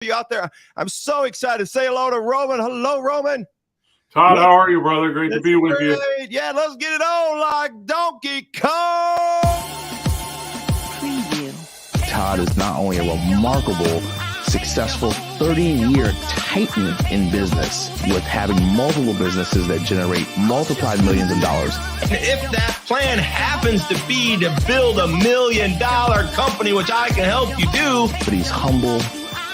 you out there. I'm so excited. Say hello to Roman. Hello, Roman. Todd, how are you, brother? Great to be with you. Yeah, let's get it on like Donkey Kong. Preview. Todd is not only a remarkable, successful 30-year titan in business with having multiple businesses that generate multiplied millions of dollars. And if that plan happens to be to build $1 million company, which I can help you do. But he's humble.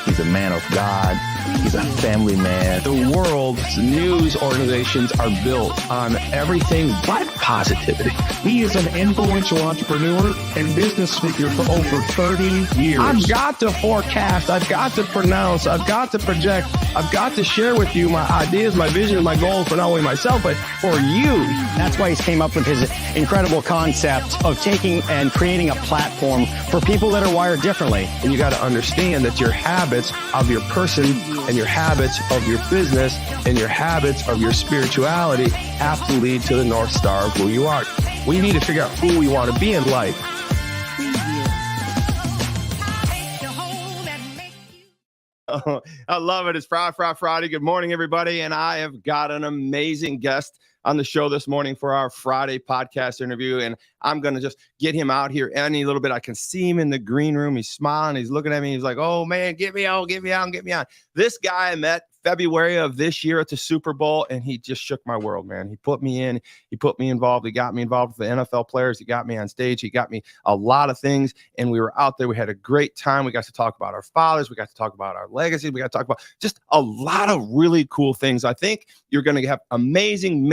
He's a man of God. He's a family man. The world's news organizations are built on everything but positivity. He is an influential entrepreneur and business speaker for over 30 years. I've got to forecast. I've got to pronounce. I've got to project. I've got to share with you my ideas, my vision, my goals for not only myself, but for you. That's why he's came up with his incredible concept of taking and creating a platform for people that are wired differently. And you got to understand that your habits of your person and your habits of your business and your habits of your spirituality have to lead to the North Star of who you are. We need to figure out who we want to be in life. Oh, I love it. It's Friday. Good morning, everybody. And I have got an amazing guest on the show this morning for our Friday podcast interview. And I'm going to just get him out here any little bit. I can see him in the green room. He's smiling. He's looking at me. He's like, oh, man, get me on. This guy I met February of this year at the Super Bowl, and he just shook my world, man. He put me in. He put me involved. He got me involved with the NFL players. He got me on stage. He got me a lot of things, and we were out there. We had a great time. We got to talk about our fathers. We got to talk about our legacy. We got to talk about just a lot of really cool things. I think you're going to have amazing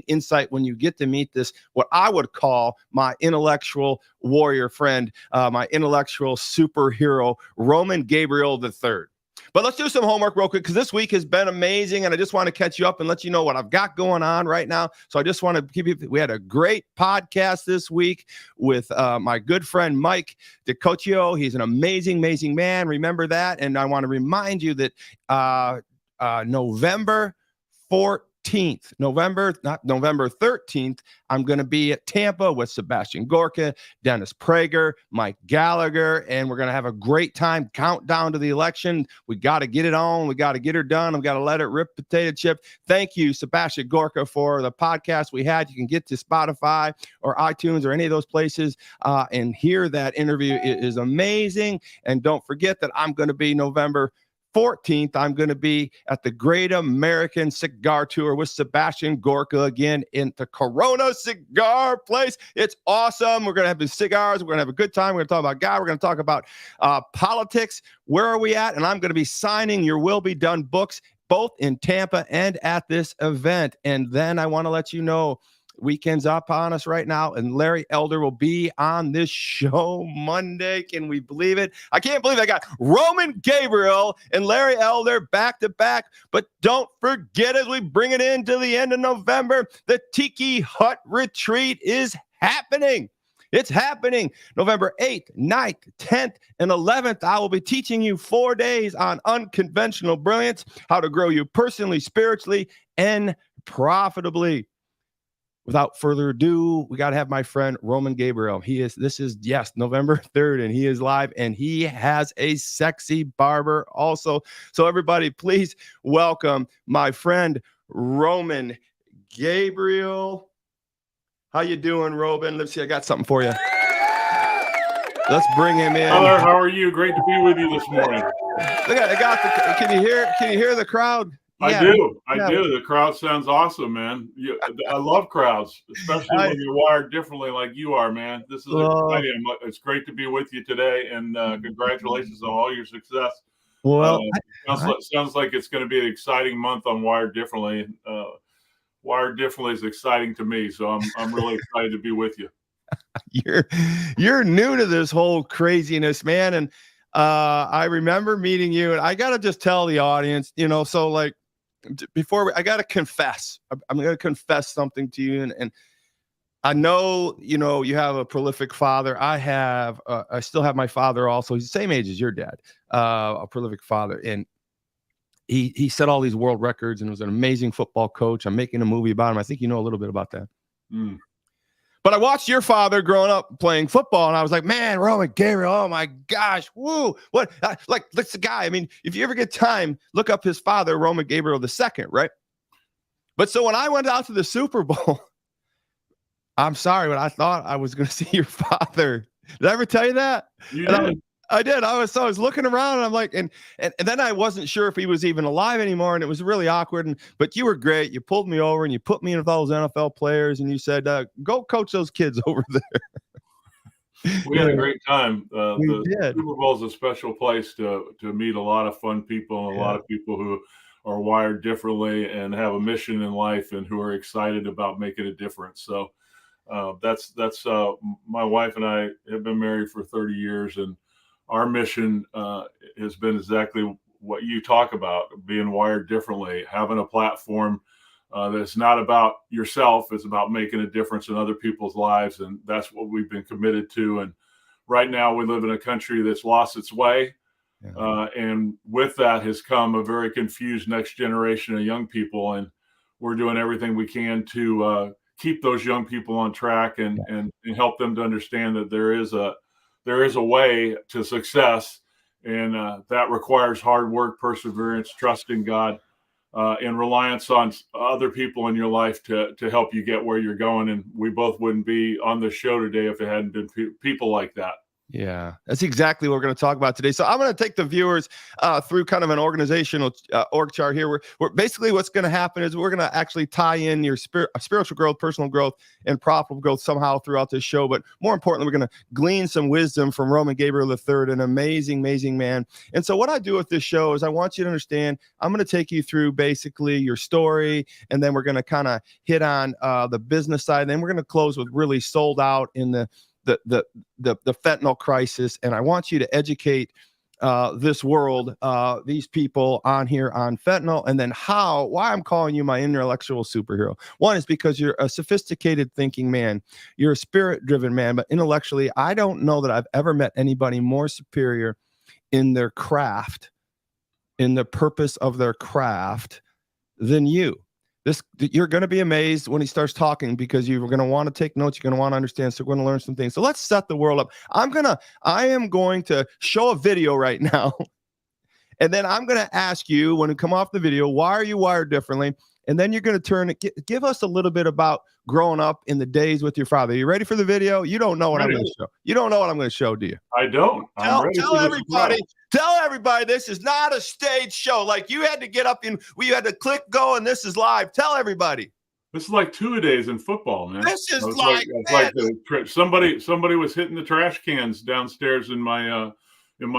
insight when you get to meet this, what I would call my intellectual warrior friend, my intellectual superhero, Roman Gabriel III. But let's do some homework real quick because this week has been amazing, and I just want to catch you up and let you know what I've got going on right now. So I just want to give you, we had a great podcast this week with my good friend Mike DiCoccio. He's an amazing man. Remember that. And I want to remind you that November 13th, I'm going to be at Tampa with Sebastian Gorka, Dennis Prager, Mike Gallagher, and we're going to have a great time. Countdown to the election. We got to get it on. We got to get her done. I've got to let it rip potato chip. Thank you, Sebastian Gorka, for the podcast we had. You can get to Spotify or iTunes or any of those places and hear that interview. It is amazing. And don't forget that I'm going to be November 14th, I'm going to be at the Great American Cigar Tour with Sebastian Gorka again in the Corona Cigar Place. It's awesome. We're going to have the cigars. We're going to have a good time. We're going to talk about God. We're going to talk about politics. Where are we at? And I'm going to be signing Your Will Be Done books both in Tampa and at this event. And then I want to let you know, weekend's up on us right now, and Larry Elder will be on this show Monday. Can we believe it? I can't believe I got Roman Gabriel and Larry Elder back to back. But don't forget, as we bring it into the end of November, the Tiki Hut Retreat is happening. It's happening November 8th, 9th, 10th, and 11th. I will be teaching you 4 days on unconventional brilliance, how to grow you personally, spiritually, and profitably. Without further ado, we got to have my friend Roman Gabriel. This is November 3rd, and he is live, and he has a sexy barber also. So everybody, please welcome my friend Roman Gabriel. How you doing, Roman? Let's see, I got something for you. Let's bring him in. Brother, how are you? Great to be with you this morning. Look at can you hear the crowd? Yeah, I do. The crowd sounds awesome, man. I love crowds, especially when you're wired differently like you are, man. This is exciting. It's great to be with you today, and congratulations on all your success. Well, sounds like it's going to be an exciting month on Wired Differently. Wired Differently is exciting to me, so I'm really excited to be with you. You're new to this whole craziness, man, and I remember meeting you, and I got to just tell the audience, so like. I got to confess. I'm going to confess something to you. And I know, you have a prolific father. I still have my father also. He's the same age as your dad, a prolific father. And he set all these world records and was an amazing football coach. I'm making a movie about him. I think you know a little bit about that. But I watched your father growing up playing football, and I was like, man, Roman Gabriel, oh my gosh, woo. What, like, that's the guy. I mean, if you ever get time, look up his father, Roman Gabriel II, right? But so when I went out to the Super Bowl, I'm sorry, but I thought I was going to see your father. Did I ever tell you that? You did. I did. I was looking around, and I'm like, and then I wasn't sure if he was even alive anymore, and it was really awkward. But you were great. You pulled me over and you put me in with all those NFL players, and you said, "Go coach those kids over there." We had a great time. We The did. Super Bowl is a special place to meet a lot of fun people and a lot of people who are wired differently and have a mission in life and who are excited about making a difference. So that's my wife and I have been married for 30 years, and our mission has been exactly what you talk about, being wired differently, having a platform that's not about yourself. It's about making a difference in other people's lives. And that's what we've been committed to. And right now we live in a country that's lost its way. And with that has come a very confused next generation of young people. And we're doing everything we can to keep those young people on track and help them to understand that there is a way to success, and that requires hard work, perseverance, trust in God, and reliance on other people in your life to help you get where you're going. And we both wouldn't be on the show today if it hadn't been people like that. Yeah, that's exactly what we're going to talk about today. So I'm going to take the viewers through kind of an organizational org chart here. We're basically what's going to happen is we're going to actually tie in your spiritual growth, personal growth, and profitable growth somehow throughout this show. But more importantly, we're going to glean some wisdom from Roman Gabriel III, an amazing, amazing man. And so what I do with this show is I want you to understand, I'm going to take you through basically your story, and then we're going to kind of hit on the business side. And then we're going to close with really sold out in the fentanyl crisis. And I want you to educate this world, these people on here on fentanyl, and then why I'm calling you my intellectual superhero. One is because you're a sophisticated thinking man. You're a spirit driven man, but intellectually, I don't know that I've ever met anybody more superior in their craft, in the purpose of their craft than you. You're going to be amazed when he starts talking, because you're going to want to take notes. You're going to want to understand. So we're going to learn some things. So let's set the world up. I am going to show a video right now. And then I'm going to ask you, when you come off the video, why are you wired differently? And then you're going to give us a little bit about growing up in the days with your father. You ready for the video? You don't know what I'm going to show. You don't know what I'm going to show, do you? I don't. Tell everybody. Tell everybody this is not a stage show. Like, you had to get up and you had to click go, and this is live. Tell everybody. This is like two-a-days in football, man. This is somebody was hitting the trash cans downstairs in my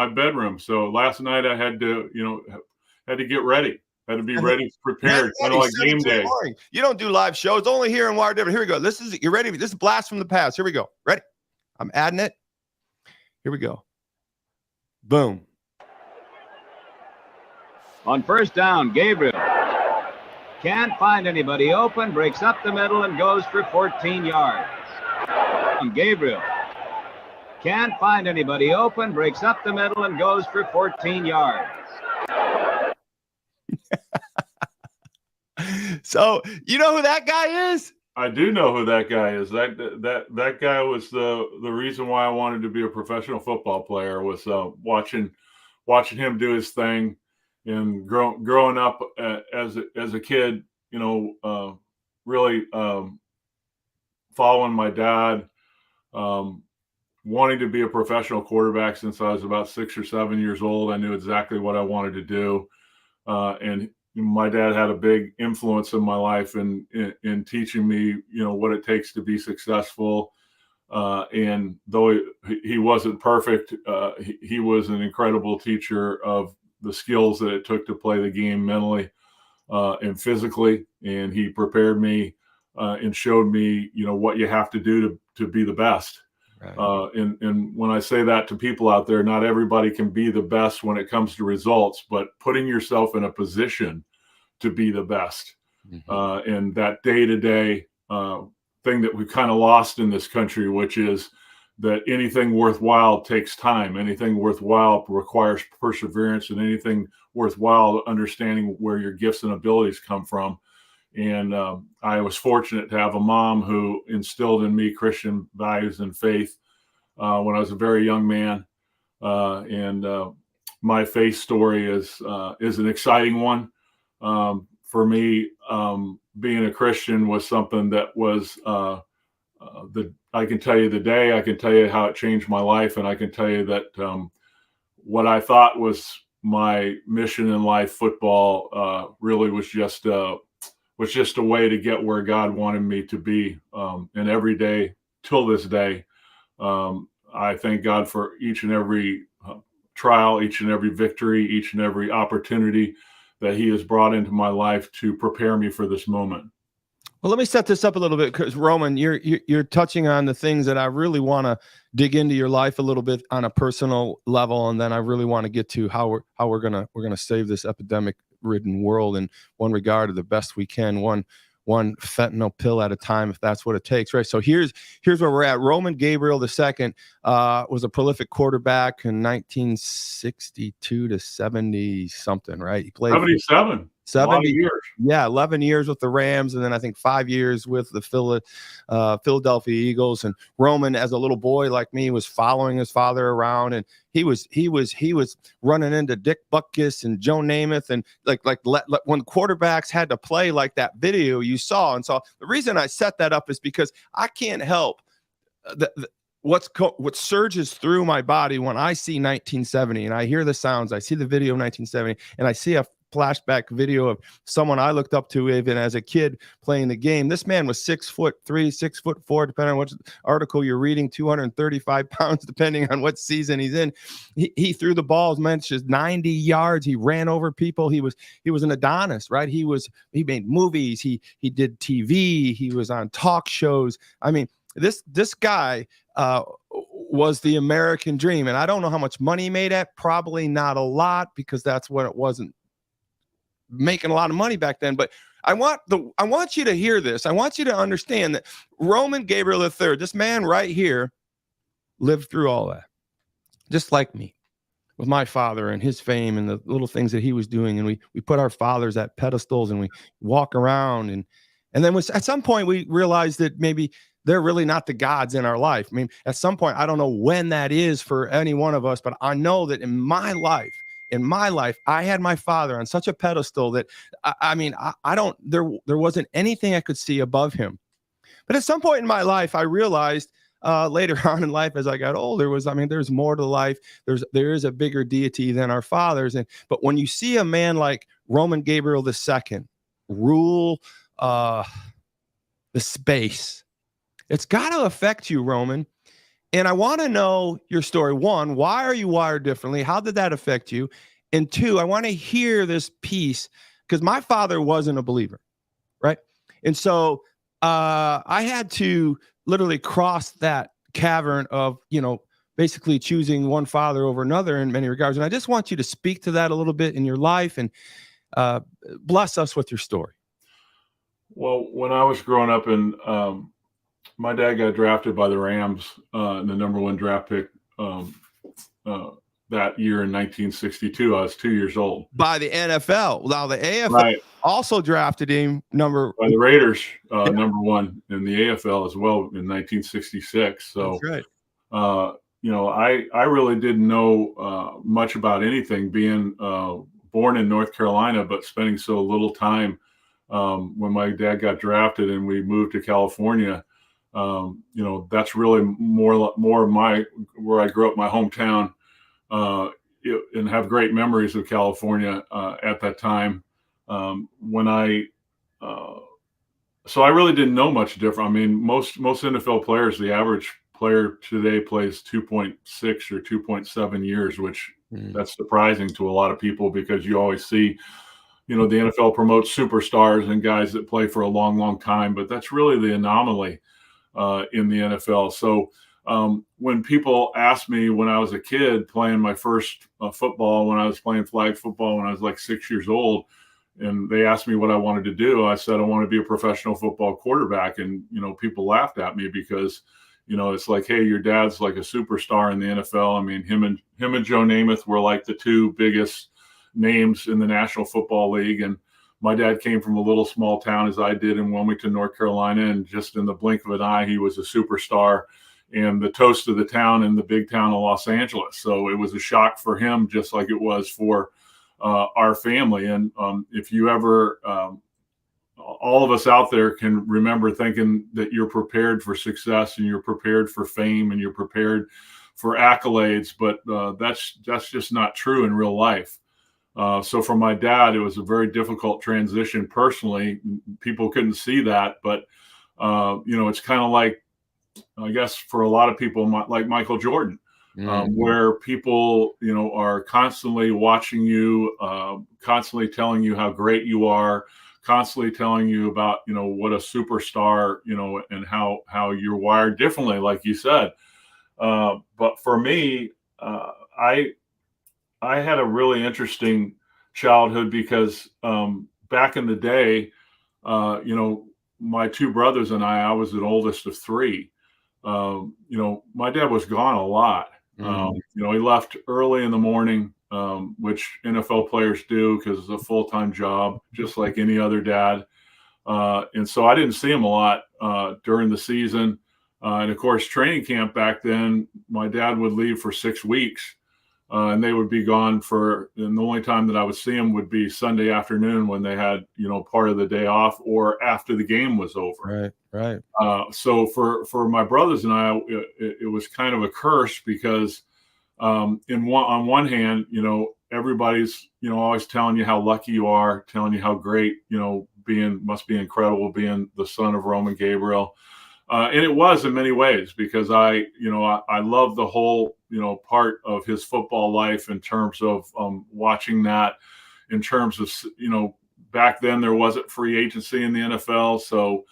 bedroom. So last night I had to get ready. Had to be ready, prepared, kind of like game day. You don't do live shows, only here in Wired Different. Here we go. You ready? This is Blast from the Past. Here we go. Ready? I'm adding it. Here we go. Boom. On first down, Gabriel can't find anybody open, breaks up the middle and goes for 14 yards. Gabriel can't find anybody open, breaks up the middle and goes for 14 yards. So, you know who that guy is? I do know who that guy is. That guy was the reason why I wanted to be a professional football player, was watching him do his thing. And growing up as a kid, really following my dad, wanting to be a professional quarterback since I was about 6 or 7 years old. I knew exactly what I wanted to do, and my dad had a big influence in my life in teaching me, what it takes to be successful. And though he wasn't perfect, he was an incredible teacher of the skills that it took to play the game mentally and physically. And he prepared me and showed me, what you have to do to be the best. Right. And when I say that to people out there, not everybody can be the best when it comes to results, but putting yourself in a position to be the best. Mm-hmm. And that day-to-day thing that we've kind of lost in this country, which is that anything worthwhile takes time. Anything worthwhile requires perseverance, and anything worthwhile understanding where your gifts and abilities come from. And I was fortunate to have a mom who instilled in me Christian values and faith when I was a very young man. My faith story is an exciting one. For me, being a Christian was something that was I can tell you the day, I can tell you how it changed my life, and I can tell you that what I thought was my mission in life, football, really was just a way to get where God wanted me to be. And every day till this day, I thank God for each and every trial, each and every victory, each and every opportunity that He has brought into my life to prepare me for this moment. Well, let me set this up a little bit, because Roman, you're touching on the things that I really want to dig into your life a little bit on a personal level, and then I really want to get to how we're gonna save this epidemic-ridden world in one regard, or the best we can, one fentanyl pill at a time, if that's what it takes, right? So here's where we're at. Roman Gabriel II was a prolific quarterback in 1962 to 70 something, right? He played 77. 70 years. Yeah, 11 years with the Rams, and then I think 5 years with the Philadelphia Eagles. And Roman, as a little boy like me, was following his father around, and he was running into Dick Butkus and Joe Namath, and like when quarterbacks had to play like that video you saw. And so the reason I set that up is because I can't help what surges through my body when I see 1970 and I hear the sounds. I see the video of 1970, and I see a flashback video of someone I looked up to even as a kid playing the game. This man was 6'3", 6'4", depending on what article you're reading, 235 pounds, depending on what season he's in. He threw the balls, man, just 90 yards. He ran over people. He was an Adonis, right? He made movies. He did TV. He was on talk shows. I mean, this guy was the American dream. And I don't know how much money he made at, probably not a lot, because that's what it wasn't making a lot of money back then. But I want you to hear this. I want you to understand that Roman Gabriel III, this man right here, lived through all that, just like me, with my father and his fame and the little things that he was doing. And we put our fathers at pedestals, and we walk around, and then at some point we realized that maybe they're really not the gods in our life. I mean, at some point, I don't know when that is for any one of us, but I know that in my life, I had my father on such a pedestal that there wasn't anything I could see above him. But at some point in my life, I realized later on in life, as I got older, there's more to life. There is a bigger deity than our fathers. But when you see a man like Roman Gabriel II rule the space, it's got to affect you, Roman. And I want to know your story. One, why are you wired differently? How did that affect you? And two, I want to hear this piece, because my father wasn't a believer, right? And so I had to literally cross that cavern of, basically choosing one father over another in many regards. And I just want you to speak to that a little bit in your life, and bless us with your story. Well, when I was growing up, my dad got drafted by the Rams in the number 1 draft pick that year in 1962. I was 2 years old. By the NFL. Now the AFL right. also drafted him by the Raiders, number 1 in the AFL as well in 1966. So, that's right. I really didn't know much about anything, being born in North Carolina, but spending so little time when my dad got drafted and we moved to California. That's really more of where I grew up, my hometown, and have great memories of California at that time. So I really didn't know much different. I mean, most NFL players, the average player today plays 2.6 or 2.7 years, which that's surprising to a lot of people, because you always see, the NFL promotes superstars and guys that play for a long, long time, but that's really the anomaly in the NFL. So when people asked me when I was a kid playing my first football, when I was playing flag football when I was like 6 years old, and they asked me what I wanted to do, I said I want to be a professional football quarterback. And people laughed at me, because it's like, hey, your dad's like a superstar in the NFL. I mean, him and Joe Namath were like the 2 biggest names in the National Football League. And my dad came from a little small town as I did in Wilmington, North Carolina, and just in the blink of an eye, he was a superstar and the toast of the town in the big town of Los Angeles. So it was a shock for him, just like it was for our family. And if you ever, all of us out there can remember thinking that you're prepared for success and you're prepared for fame and you're prepared for accolades, but that's just not true in real life. So for my dad, it was a very difficult transition personally. People couldn't see that, but it's kind of like, I guess for a lot of people, like Michael Jordan, where people, are constantly watching you, constantly telling you how great you are, constantly telling you about, what a superstar, and how you're wired differently, like you said. But for me, I had a really interesting childhood because back in the day, my two brothers and I was the oldest of three. My dad was gone a lot. He left early in the morning, which NFL players do because it's a full-time job, just like any other dad. And so I didn't see him a lot during the season. And of course, training camp back then, my dad would leave for 6 weeks. And they would be gone and the only time that I would see them would be Sunday afternoon when they had, part of the day off or after the game was over. Right. So for my brothers and I, it was kind of a curse because on one hand, everybody's, always telling you how lucky you are, telling you how great, must be incredible being the son of Roman Gabriel. And it was in many ways because I love the whole, part of his football life in terms of watching that, in terms of, back then there wasn't free agency in the NFL. So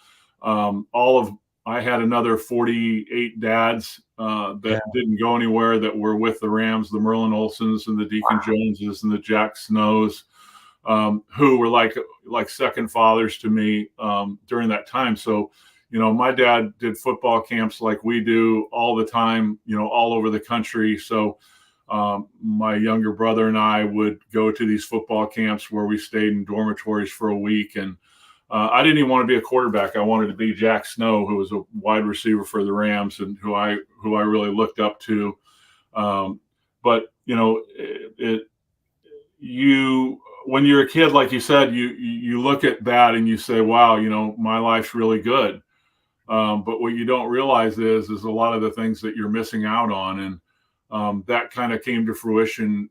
I had another 48 dads that didn't go anywhere that were with the Rams, the Merlin Olsons and the Deacon Joneses and the Jack Snows, who were like second fathers to me during that time. So, my dad did football camps like we do all the time, all over the country. So my younger brother and I would go to these football camps where we stayed in dormitories for a week. And I didn't even want to be a quarterback. I wanted to be Jack Snow, who was a wide receiver for the Rams and who I really looked up to. But, when you're a kid, like you said, you look at that and you say, wow, my life's really good. But what you don't realize is a lot of the things that you're missing out on. And that kind of came to fruition,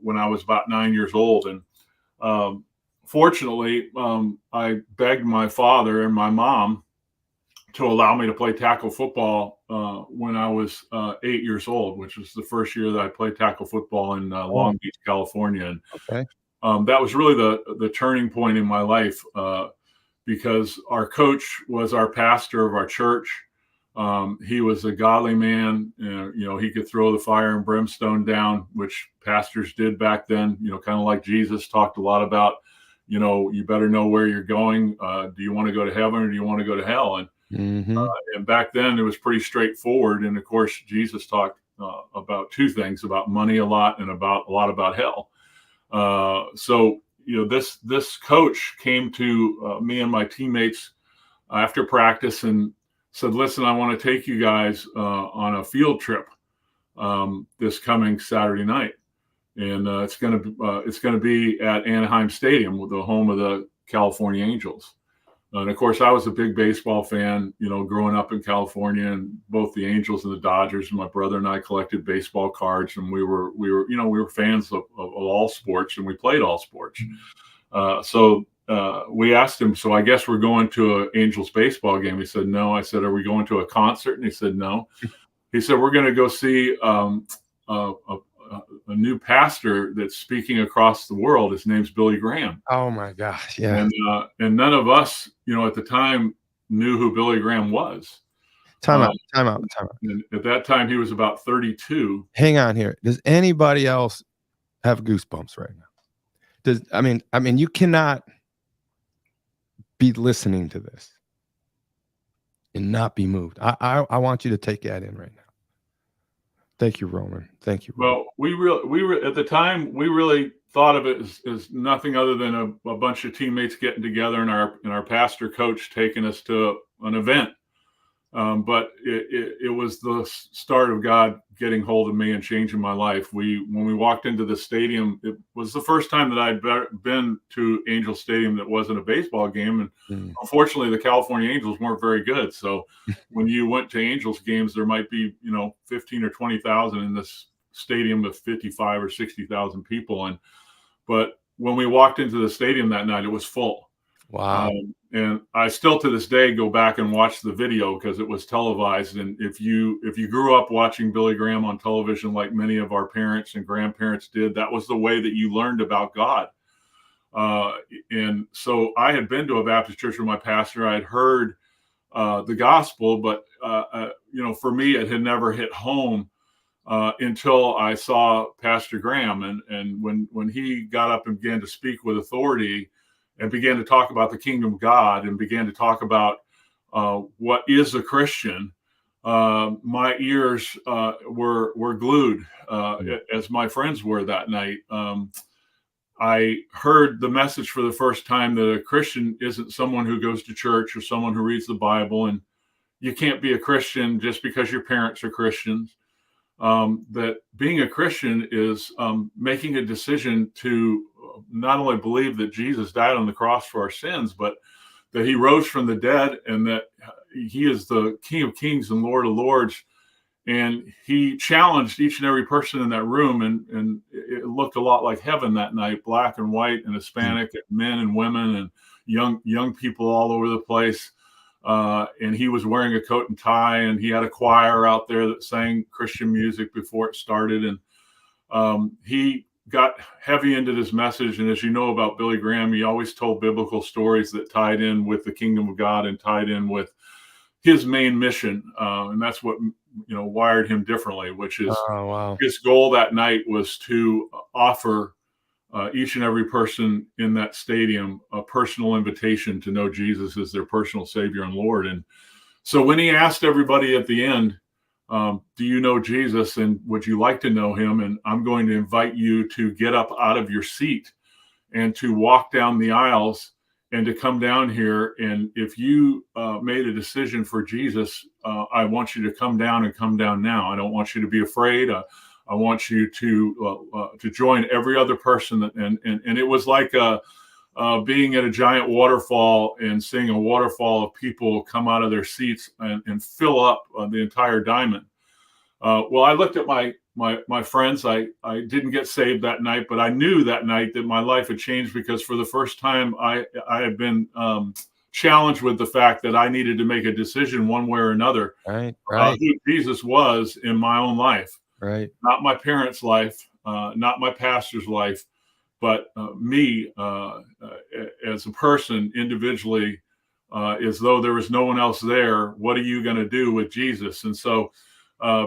when I was about 9 years old. And fortunately, I begged my father and my mom to allow me to play tackle football when I was 8 years old, which was the first year that I played tackle football in Long Beach, California. And that was really the turning point in my life. Because our coach was our pastor of our church. He was a godly man. He could throw the fire and brimstone down, which pastors did back then, kind of like Jesus talked a lot about, you better know where you're going. Do you want to go to heaven or do you want to go to hell? And back then it was pretty straightforward. And of course, Jesus talked about two things, about money a lot and a lot about hell. So this coach came to me and my teammates after practice and said, listen, I want to take you guys on a field trip this coming Saturday night. And it's going to be at Anaheim Stadium, the home of the California Angels. And of course, I was a big baseball fan, growing up in California, and both the Angels and the Dodgers. And my brother and I collected baseball cards, and we were fans of all sports, and we played all sports. So we asked him, so I guess we're going to an Angels baseball game. He said, no. I said, are we going to a concert? And he said, no. He said, we're going to go see a new pastor that's speaking across the world. His name's Billy Graham. Oh my gosh. Yeah. And none of us, at the time knew who Billy Graham was. Time out. And at that time, he was about 32. Hang on here. Does anybody else have goosebumps right now? I mean, you cannot be listening to this and not be moved. I want you to take that in right now. Thank you, Roman. Thank you, Roman. Well, we at the time, we really thought of it as nothing other than a bunch of teammates getting together and our pastor coach taking us to an event. But it was the start of God getting hold of me and changing my life. When we walked into the stadium, it was the first time that I'd been to Angel Stadium that wasn't a baseball game. And unfortunately, the California Angels weren't very good. So when you went to Angels games, there might be, 15 or 20,000 in this stadium of 55 or 60,000 people. But when we walked into the stadium that night, it was full. Wow. And I still to this day go back and watch the video because it was televised. And if you grew up watching Billy Graham on television, like many of our parents and grandparents did, that was the way that you learned about God. And so I had been to a Baptist church with my pastor. I had heard the gospel, but for me, it had never hit home until I saw Pastor Graham. And when he got up and began to speak with authority and began to talk about the kingdom of God and began to talk about what is a Christian, my ears were glued, as my friends were that night. I heard the message for the first time that a Christian isn't someone who goes to church or someone who reads the Bible, and you can't be a Christian just because your parents are Christians. That being a Christian is making a decision to not only believe that Jesus died on the cross for our sins, but that he rose from the dead and that he is the King of Kings and Lord of Lords. And he challenged each and every person in that room. And it looked a lot like heaven that night, black and white and Hispanic, men and women and young people all over the place. And he was wearing a coat and tie, and he had a choir out there that sang Christian music before it started. And he got heavy into this message. And as you know about Billy Graham, he always told biblical stories that tied in with the kingdom of God and tied in with his main mission. And that's what, wired him differently, which is his goal that night was to offer each and every person in that stadium a personal invitation to know Jesus as their personal Savior and Lord. And so when he asked everybody at the end, do you know Jesus and would you like to know him? And I'm going to invite you to get up out of your seat and to walk down the aisles and to come down here. And if you made a decision for Jesus, I want you to come down and come down now. I don't want you to be afraid. I want you to join every other person. And it was like being at a giant waterfall and seeing a waterfall of people come out of their seats and fill up the entire diamond. Well, I looked at my friends. I didn't get saved that night, but I knew that night that my life had changed because for the first time I had been challenged with the fact that I needed to make a decision one way or another. Right. Who Jesus was in my own life. Right. Not my parents' life, not my pastor's life, but me as a person individually, as though there was no one else there. What are you going to do with Jesus? And so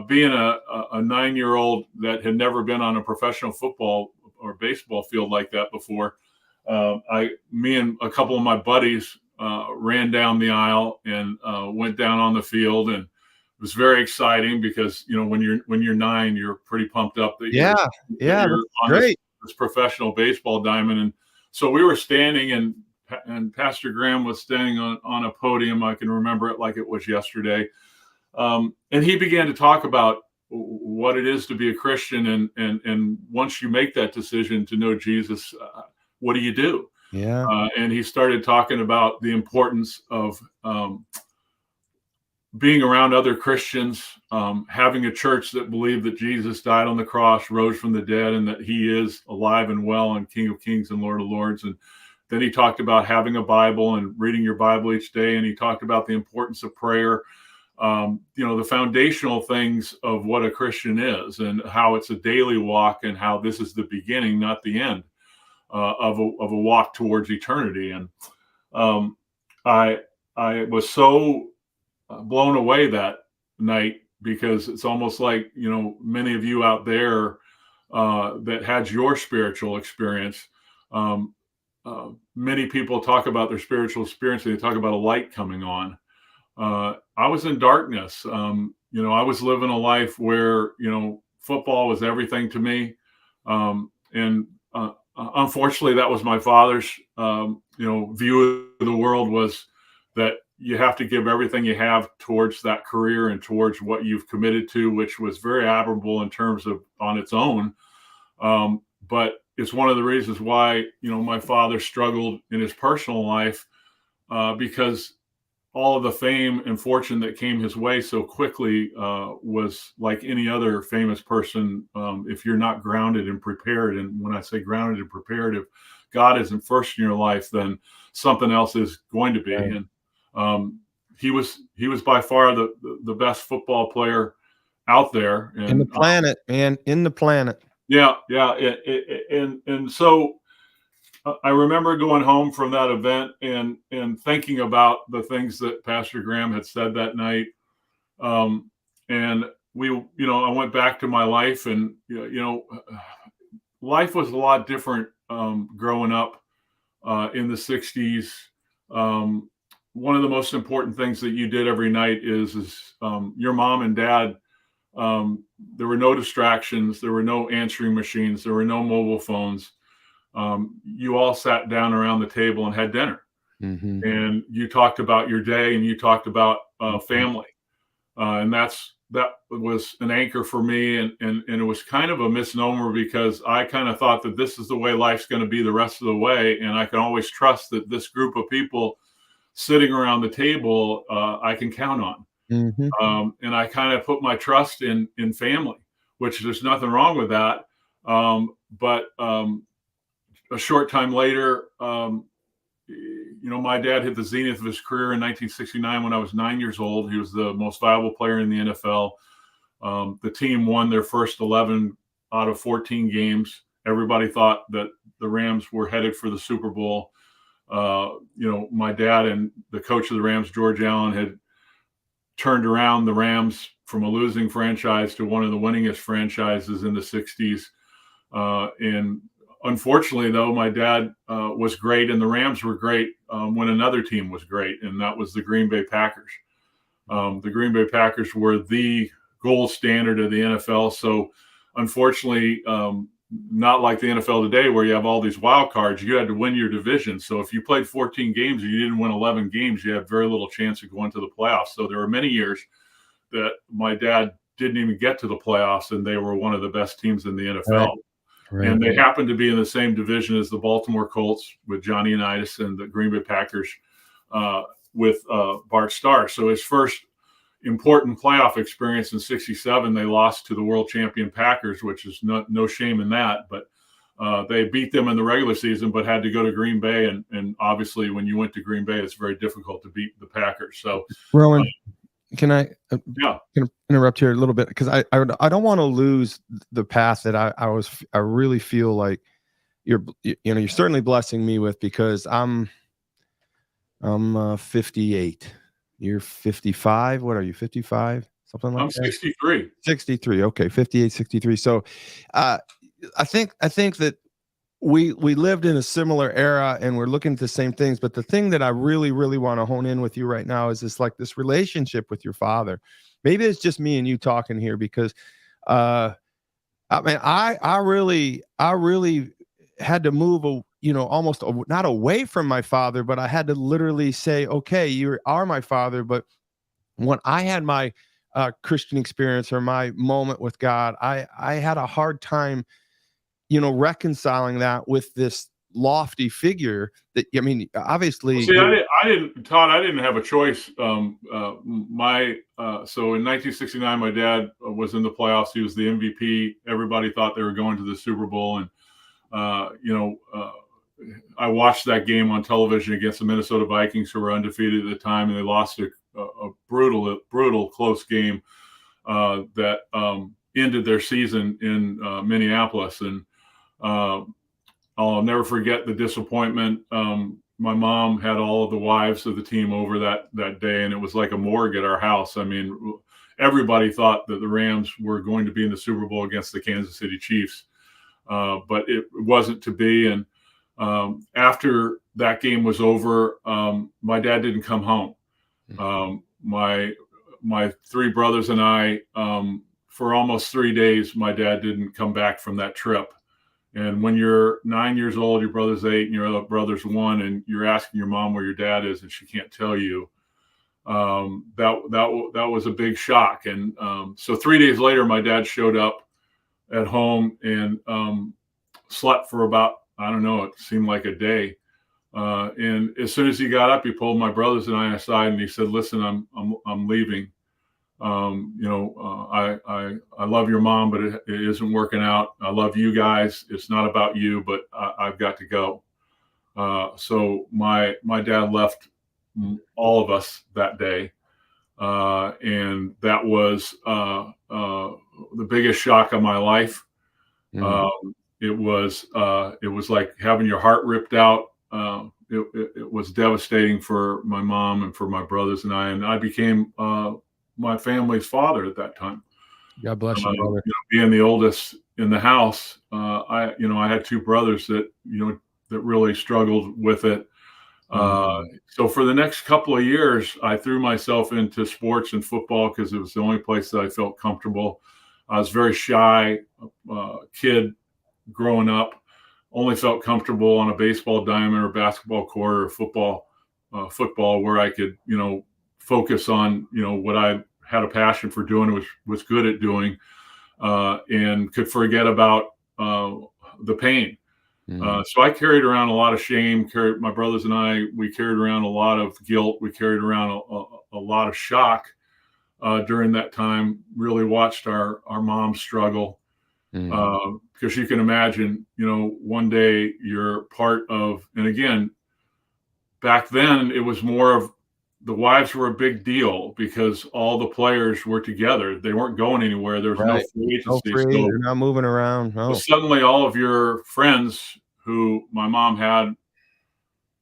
being a 9-year-old that had never been on a professional football or baseball field like that before, me and a couple of my buddies ran down the aisle and went down on the field, and it was very exciting because when you're 9, you're pretty pumped up that you're on great. This professional baseball diamond. And so we were standing, and Pastor Graham was standing on a podium. I can remember it like it was yesterday. And he began to talk about what it is to be a Christian, and once you make that decision to know Jesus, what do you do? Yeah. And he started talking about the importance of being around other Christians, having a church that believed that Jesus died on the cross, rose from the dead, and that he is alive and well and King of Kings and Lord of Lords. And then he talked about having a Bible and reading your Bible each day. And he talked about the importance of prayer, the foundational things of what a Christian is and how it's a daily walk and how this is the beginning, not the end of a walk towards eternity. And I was so blown away that night because it's almost like, many of you out there that had your spiritual experience. Many people talk about their spiritual experience. They talk about a light coming on. I was in darkness. I was living a life where, football was everything to me. And unfortunately, that was my father's, view of the world, was that you have to give everything you have towards that career and towards what you've committed to, which was very admirable in terms of on its own. But it's one of the reasons why, my father struggled in his personal life, because all of the fame and fortune that came his way so quickly was like any other famous person. If you're not grounded and prepared, and when I say grounded and prepared, if God isn't first in your life, then something else is going to be. Right. And he was by far the best football player out there. And, in the planet, man, in the planet. Yeah. And so I remember going home from that event and thinking about the things that Pastor Graham had said that night. And I went back to my life, and, life was a lot different growing up in the 60s. One of the most important things that you did every night is your mom and dad. There were no distractions. There were no answering machines. There were no mobile phones. You all sat down around the table and had dinner. Mm-hmm. And you talked about your day, and you talked about family. And that was an anchor for me. And it was kind of a misnomer, because I kind of thought that this is the way life's going to be the rest of the way. And I can always trust that this group of people sitting around the table, I can count on. Mm-hmm. And I kind of put my trust in family, which there's nothing wrong with that. But a short time later, my dad hit the zenith of his career in 1969 when I was 9 years old. He was the most valuable player in the NFL. The team won their first 11 out of 14 games. Everybody thought that the Rams were headed for the Super Bowl. My dad and the coach of the Rams, George Allen, had turned around the Rams from a losing franchise to one of the winningest franchises in the 60s. And unfortunately, though, my dad was great, and the Rams were great when another team was great, and that was the Green Bay Packers. The Green Bay Packers were the gold standard of the NFL. So unfortunately, not like the NFL today, where you have all these wild cards. You had to win your division. So if you played 14 games and you didn't win 11 games, you had very little chance of going to the playoffs. So there were many years that my dad didn't even get to the playoffs, and they were one of the best teams in the NFL. Right. And they happened to be in the same division as the Baltimore Colts with Johnny Unitas, and the Green Bay Packers with Bart Starr. So his first important playoff experience in '67, they lost to the world champion Packers, which is no shame in that. But they beat them in the regular season, but had to go to Green Bay. And obviously, when you went to Green Bay, it's very difficult to beat the Packers. So, Rowan, can I interrupt here a little bit? Because I don't want to lose the path that I really feel like you're certainly blessing me with, because I'm 58. You're 55. What are you, 55? Something like that? I'm 63. 63. Okay, 58, 63. So I think that we lived in a similar era, and we're looking at the same things. But the thing that I really, really want to hone in with you right now is this relationship with your father. Maybe it's just me and you talking here, because I really had to move almost not away from my father, but I had to literally say, okay, you are my father. But when I had my Christian experience, or my moment with God, I had a hard time, reconciling that with this lofty figure that, obviously. See, I didn't have a choice. So in 1969, my dad was in the playoffs. He was the MVP. Everybody thought they were going to the Super Bowl. And, I watched that game on television against the Minnesota Vikings, who were undefeated at the time, and they lost a brutal close game that ended their season in Minneapolis. And I'll never forget the disappointment. My mom had all of the wives of the team over that day, and it was like a morgue at our house. I mean, everybody thought that the Rams were going to be in the Super Bowl against the Kansas City Chiefs, but it wasn't to be. And after that game was over, my dad didn't come home. My my three brothers and I, for almost 3 days, my dad didn't come back from that trip. And when you're 9 years old, your brother's 8 and your other brother's 1, and you're asking your mom where your dad is and she can't tell you, that was a big shock. And so 3 days later, my dad showed up at home and slept for about, I don't know, it seemed like a day. And as soon as he got up, he pulled my brothers and I aside and he said, "Listen, I'm leaving. I love your mom, but it isn't working out. I love you guys. It's not about you, but I've got to go." So my dad left all of us that day. And that was the biggest shock of my life. It was like having your heart ripped out. It was devastating for my mom and for my brothers and I became my family's father at that time. God bless you, brother. Being the oldest in the house, I had two brothers that really struggled with it. So for the next couple of years, I threw myself into sports and football because it was the only place that I felt comfortable. I was a very shy kid growing up. Only felt comfortable on a baseball diamond or basketball court or football where I could, focus on, what I had a passion for doing, was good at doing, and could forget about the pain. So I carried around a lot of shame. My brothers and I, we carried around a lot of guilt. We carried around a lot of shock during that time. Really watched our mom struggle. Because you can imagine, one day you're part of, and again, back then it was more of the wives were a big deal because all the players were together. They weren't going anywhere. There was no free agency. They're not moving around. No. So suddenly all of your friends who my mom had,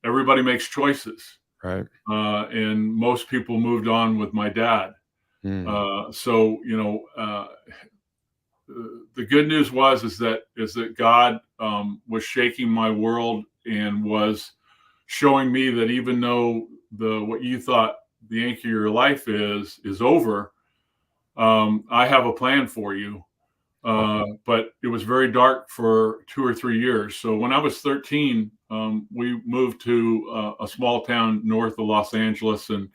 everybody makes choices. Right. And most people moved on with my dad. The good news is that God was shaking my world and was showing me that even though what you thought the anchor of your life is over, I have a plan for you. But it was very dark for 2 or 3 years. So when I was 13, we moved to a small town north of Los Angeles, and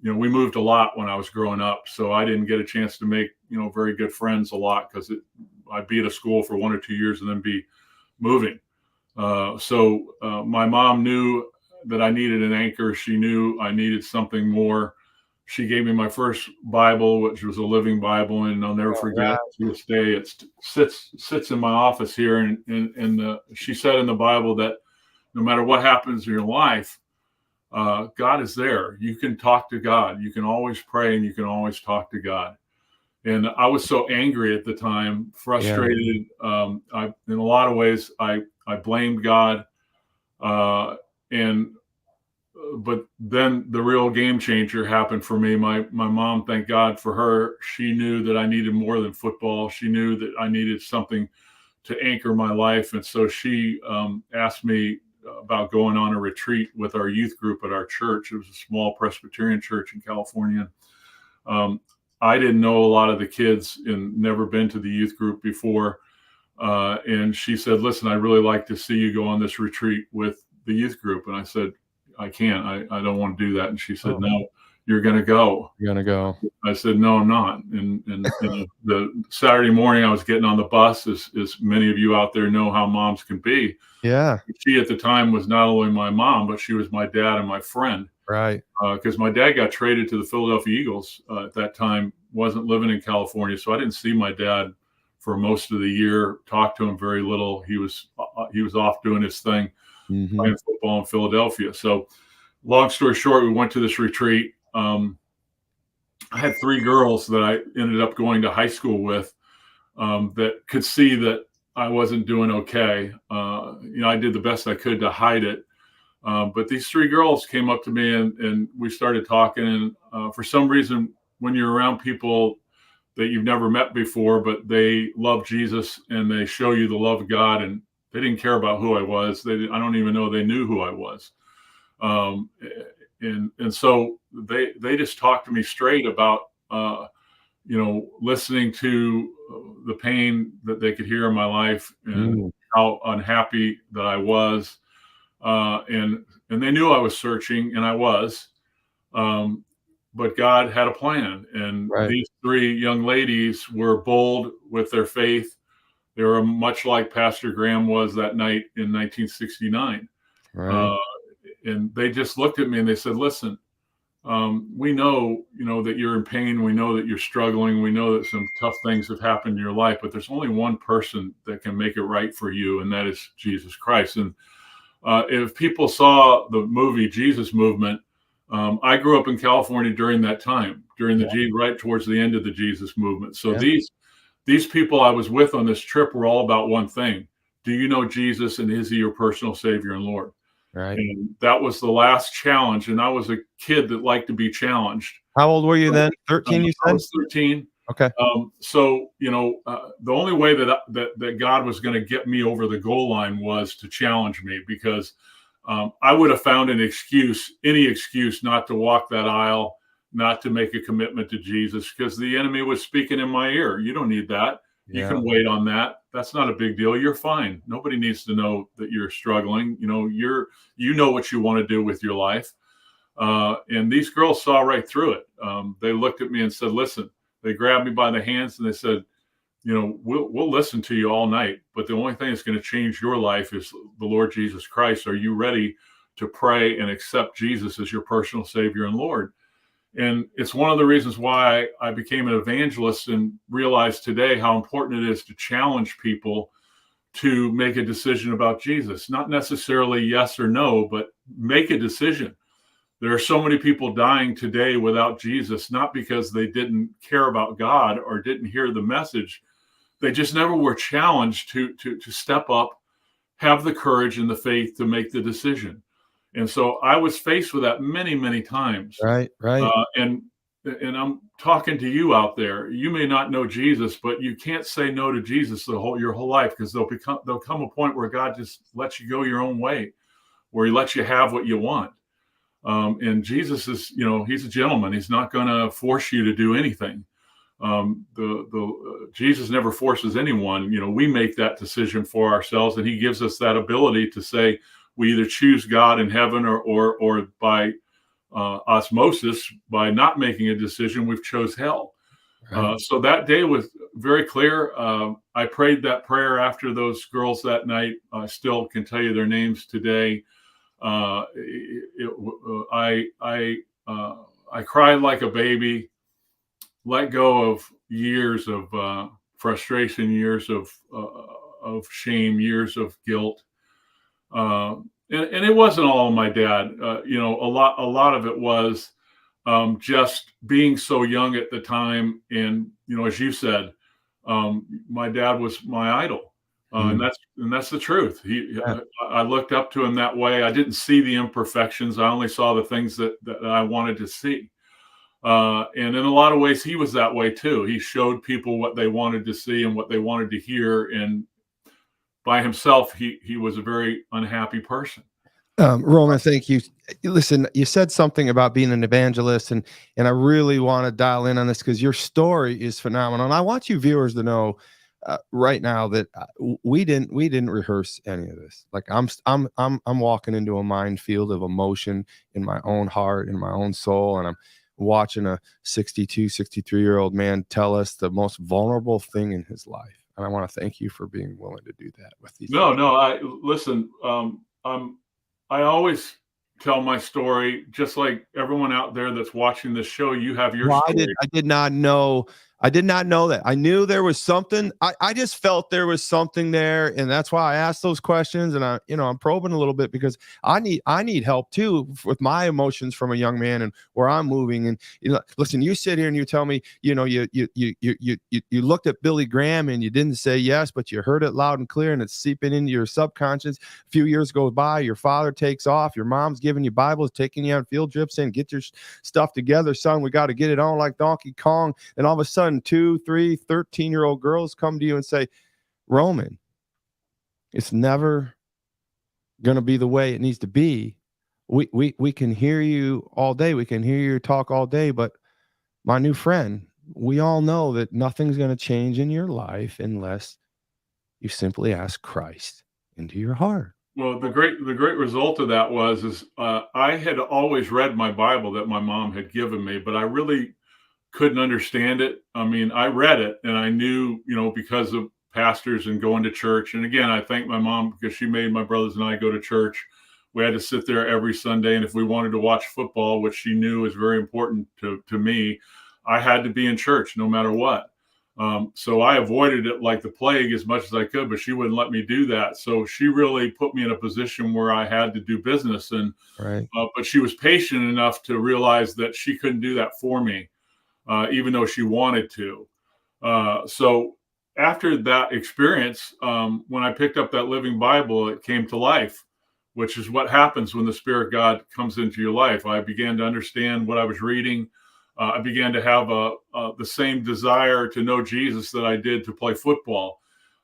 we moved a lot when I was growing up. So I didn't get a chance to make very good friends a lot because I'd be at a school for 1 or 2 years and then be moving. So my mom knew that I needed an anchor. She knew I needed something more. She gave me my first Bible, which was a living Bible, and I'll never forget to this day. It sits in my office here, and she said in the Bible that no matter what happens in your life, God is there. You can talk to God. You can always pray, and you can always talk to God. And I was so angry at the time, frustrated. In a lot of ways, I blamed God, but then the real game changer happened for me. My mom, thank God for her. She knew that I needed more than football. She knew that I needed something to anchor my life. And so she asked me about going on a retreat with our youth group at our church. It was a small Presbyterian church in California. I didn't know a lot of the kids and never been to the youth group before. And she said, "Listen, I'd really like to see you go on this retreat with the youth group." And I said, "I can't. I don't want to do that." And she said, "No, you're going to go." You're going to go. I said, "No, I'm not." And the Saturday morning I was getting on the bus, as many of you out there know how moms can be. Yeah. She at the time was not only my mom, but she was my dad and my friend. Right. Because my dad got traded to the Philadelphia Eagles at that time, wasn't living in California. So I didn't see my dad for most of the year, talked to him very little. He was off doing his thing, playing football in Philadelphia. So long story short, we went to this retreat. I had 3 girls that I ended up going to high school with that could see that I wasn't doing okay. I did the best I could to hide it. But these 3 girls came up to me and we started talking. And for some reason, when you're around people that you've never met before, but they love Jesus and they show you the love of God, and they didn't care about who I was. I don't even know they knew who I was. and so they just talked to me straight about listening to the pain that they could hear in my life and how unhappy that I was, and they knew I was searching, and I was, but God had a plan, and these three young ladies were bold with their faith. They were much like Pastor Graham was that night in 1969. And they just looked at me and they said, listen, we know, that you're in pain. We know that you're struggling. We know that some tough things have happened in your life, but there's only one person that can make it right for you, and that is Jesus Christ. And if people saw the movie Jesus Movement, I grew up in California during that time, during the right towards the end of the Jesus Movement. So these people I was with on this trip were all about one thing. Do you know Jesus, and is he your personal Savior and Lord? Right. And that was the last challenge. And I was a kid that liked to be challenged. How old were you then? 13, you said? I was 13. Okay. So, the only way that God was going to get me over the goal line was to challenge me, because I would have found any excuse not to walk that aisle, not to make a commitment to Jesus, because the enemy was speaking in my ear. You don't need that. You can wait on that. That's not a big deal. You're fine. Nobody needs to know that you're struggling. You know what you want to do with your life. And these girls saw right through it. They looked at me and said, listen, they grabbed me by the hands and they said, we'll listen to you all night, but the only thing that's going to change your life is the Lord Jesus Christ. Are you ready to pray and accept Jesus as your personal Savior and Lord? And it's one of the reasons why I became an evangelist and realized today how important it is to challenge people to make a decision about Jesus. Not necessarily yes or no, but make a decision. There are so many people dying today without Jesus, not because they didn't care about God or didn't hear the message. They just never were challenged to step up, have the courage and the faith to make the decision. And so I was faced with that many, many times. Right. And I'm talking to you out there. You may not know Jesus, but you can't say no to Jesus your whole life, because there'll come a point where God just lets you go your own way, where he lets you have what you want. And Jesus is, he's a gentleman. He's not going to force you to do anything. Jesus never forces anyone. We make that decision for ourselves, and he gives us that ability to say, we either choose God in heaven or by osmosis, by not making a decision, we've chose hell. Right. So that day was very clear. I prayed that prayer after those girls that night. I still can tell you their names today. I cried like a baby, let go of years of frustration, years of shame, years of guilt. And it wasn't all my dad. A lot of it was just being so young at the time. And, as you said, my dad was my idol. And that's the truth. I looked up to him that way. I didn't see the imperfections. I only saw the things that I wanted to see. And in a lot of ways, he was that way too. He showed people what they wanted to see and what they wanted to hear. And by himself, he was a very unhappy person. Roman, thank you. Listen, you said something about being an evangelist, and I really want to dial in on this because your story is phenomenal. And I want you viewers to know right now that we didn't rehearse any of this. Like I'm walking into a minefield of emotion in my own heart, in my own soul, and I'm watching a 62, 63-year-old man tell us the most vulnerable thing in his life. And I want to thank you for being willing to do that with these. Listen, I always tell my story, just like everyone out there that's watching this show. You have your story. I did not know that. I knew there was something. I just felt there was something there, and that's why I asked those questions. And I'm probing a little bit because I need help too with my emotions from a young man and where I'm moving. And listen, you sit here and you tell me, you looked at Billy Graham and you didn't say yes, but you heard it loud and clear, and it's seeping into your subconscious. A few years goes by, your father takes off, your mom's giving you Bibles, taking you on field trips, saying, get your stuff together, son. We got to get it on like Donkey Kong. And all of a sudden, 2, 3, 13-year-old girls come to you and say, Roman, it's never going to be the way it needs to be we can hear you all day. We can hear your talk all day, but my new friend, we all know that nothing's going to change in your life unless you simply ask Christ into your heart. Well, the great result of that was I had always read my Bible that my mom had given me, but I really couldn't understand it. I mean, I read it and I knew, because of pastors and going to church. And again, I thank my mom because she made my brothers and I go to church. We had to sit there every Sunday. And if we wanted to watch football, which she knew was very important to me, I had to be in church no matter what. So I avoided it like the plague as much as I could, but she wouldn't let me do that. So she really put me in a position where I had to do business. And right. But she was patient enough to realize that she couldn't do that for me, even though she wanted to. So after that experience, when I picked up that Living Bible, it came to life, which is what happens when the Spirit of God comes into your life. I began to understand what I was reading. I began to have the same desire to know Jesus that I did to play football.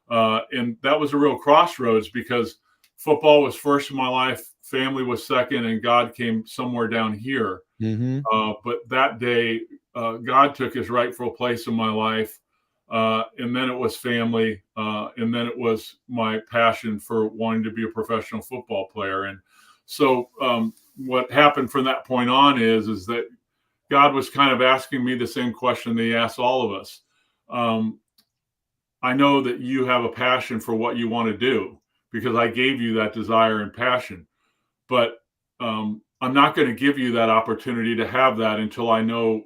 And that was a real crossroads because football was first in my life, family was second, and God came somewhere down here. Mm-hmm. But that day, God took his rightful place in my life. And then it was family. And then it was my passion for wanting to be a professional football player. And so what happened from that point on is that God was kind of asking me the same question that he asked all of us. I know that you have a passion for what you want to do because I gave you that desire and passion, but I'm not going to give you that opportunity to have that until I know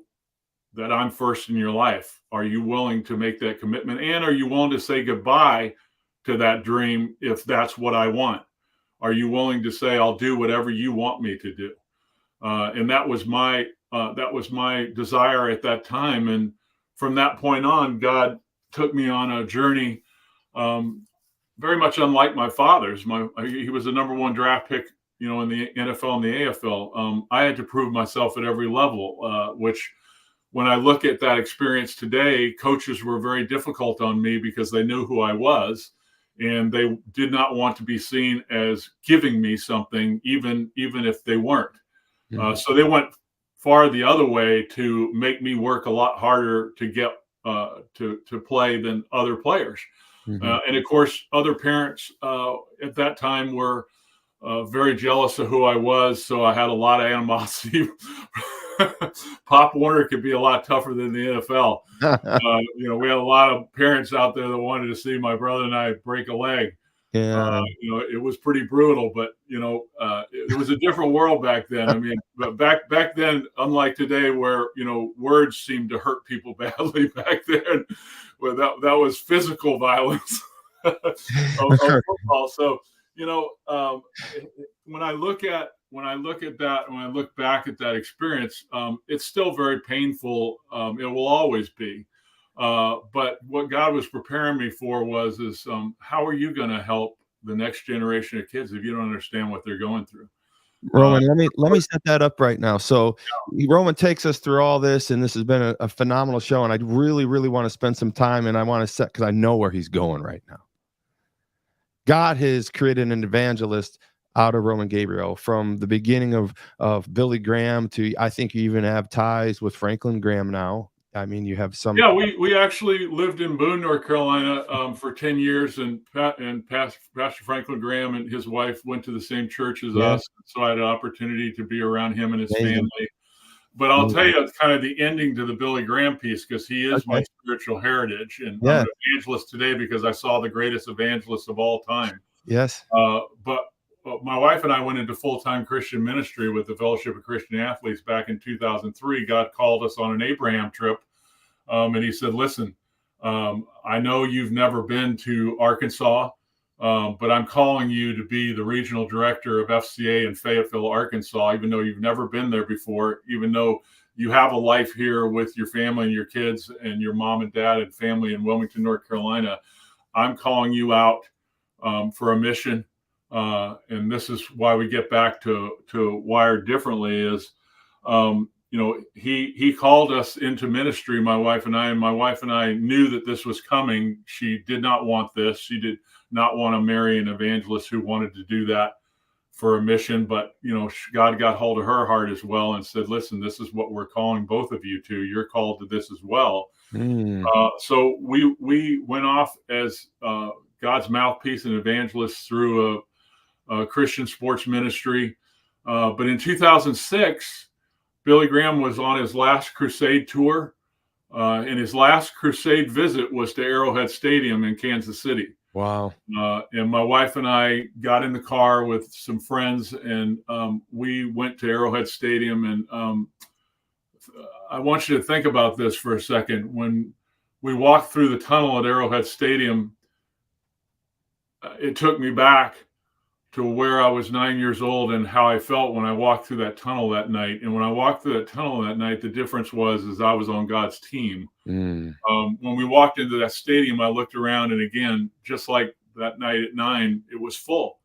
that I'm first in your life. Are you willing to make that commitment? And are you willing to say goodbye to that dream if that's what I want? Are you willing to say, I'll do whatever you want me to do? And that was my desire at that time. And from that point on, God took me on a journey very much unlike my father's. He was the number one draft pick, in the NFL and the AFL. I had to prove myself at every level, which when I look at that experience today, coaches were very difficult on me because they knew who I was. And they did not want to be seen as giving me something, even if they weren't. Mm-hmm. So they went far the other way to make me work a lot harder to get to play than other players. Mm-hmm. And of course, other parents at that time were very jealous of who I was. So I had a lot of animosity. Pop Warner could be a lot tougher than the NFL. We had a lot of parents out there that wanted to see my brother and I break a leg. Yeah. It was pretty brutal, but it was a different world back then. I mean, but back then, unlike today, where words seemed to hurt people badly, back then, well, that was physical violence of football. So when I look at that, when I look back at that experience, it's still very painful. It will always be. But what God was preparing me for is how are you going to help the next generation of kids if you don't understand what they're going through? Roman, let me set that up right now. So Roman takes us through all this, and this has been a phenomenal show. And I really, really want to spend some time, and I want to set because I know where he's going right now. God has created an evangelist out of Roman Gabriel from the beginning of Billy Graham to I think you even have ties with Franklin Graham now. I mean, you have some. Yeah, we actually lived in Boone, North Carolina, for 10 years, and Pastor Franklin Graham and his wife went to the same church as us, so I had an opportunity to be around him and his family. But I'll tell you, it's kind of the ending to the Billy Graham piece because he is my spiritual heritage, and I'm an evangelist today because I saw the greatest evangelist of all time. Yes. But my wife and I went into full-time Christian ministry with the Fellowship of Christian Athletes back in 2003. God called us on an Abraham trip, and he said, listen, I know you've never been to Arkansas, but I'm calling you to be the regional director of FCA in Fayetteville, Arkansas, even though you've never been there before, even though you have a life here with your family and your kids and your mom and dad and family in Wilmington, North Carolina. I'm calling you out for a mission. And this is why we get back to Wired differently is, he called us into ministry, my wife and I knew that this was coming. She did not want this. She did not want to marry an evangelist who wanted to do that for a mission, but God got hold of her heart as well and said, listen, this is what we're calling both of you to. You're called to this as well. So we went off as God's mouthpiece and evangelist through a Christian sports ministry. But in 2006, Billy Graham was on his last crusade tour, and his last crusade visit was to Arrowhead Stadium in Kansas City. Wow. And my wife and I got in the car with some friends, and we went to Arrowhead Stadium. And I want you to think about this for a second. When we walked through the tunnel at Arrowhead Stadium, it took me back to where I was 9 years old and how I felt when I walked through that tunnel that night. And when I walked through that tunnel that night, the difference was I was on God's team. When we walked into that stadium, I looked around, and again, just like that night at 9, it was full.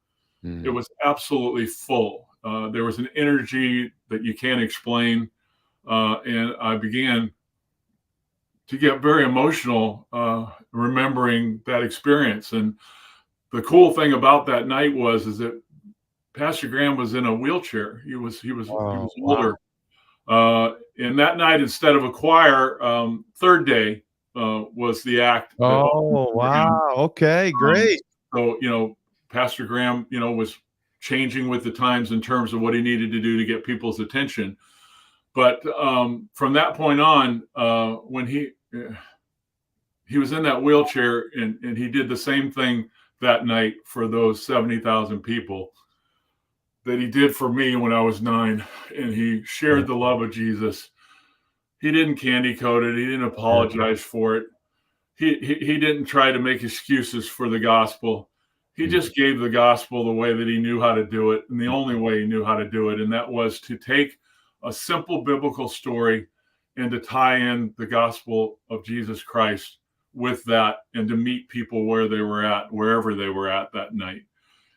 It was absolutely full. There was an energy that you can't explain. And I began to get very emotional remembering that experience. And the cool thing about that night was that Pastor Graham was in a wheelchair. He was older. And that night, instead of a choir, third day was the act. Oh, wow. Okay, great. So, Pastor Graham, was changing with the times in terms of what he needed to do to get people's attention. But from that point on, when he was in that wheelchair, and he did the same thing that night for those 70,000 people that he did for me when I was 9, and he shared the love of Jesus. He didn't candy coat it. He didn't apologize for it. He didn't try to make excuses for the gospel. He just gave the gospel the way that he knew how to do it, and the only way he knew how to do it, and that was to take a simple biblical story and to tie in the gospel of Jesus Christ with that, and to meet people where they were at, wherever they were at that night.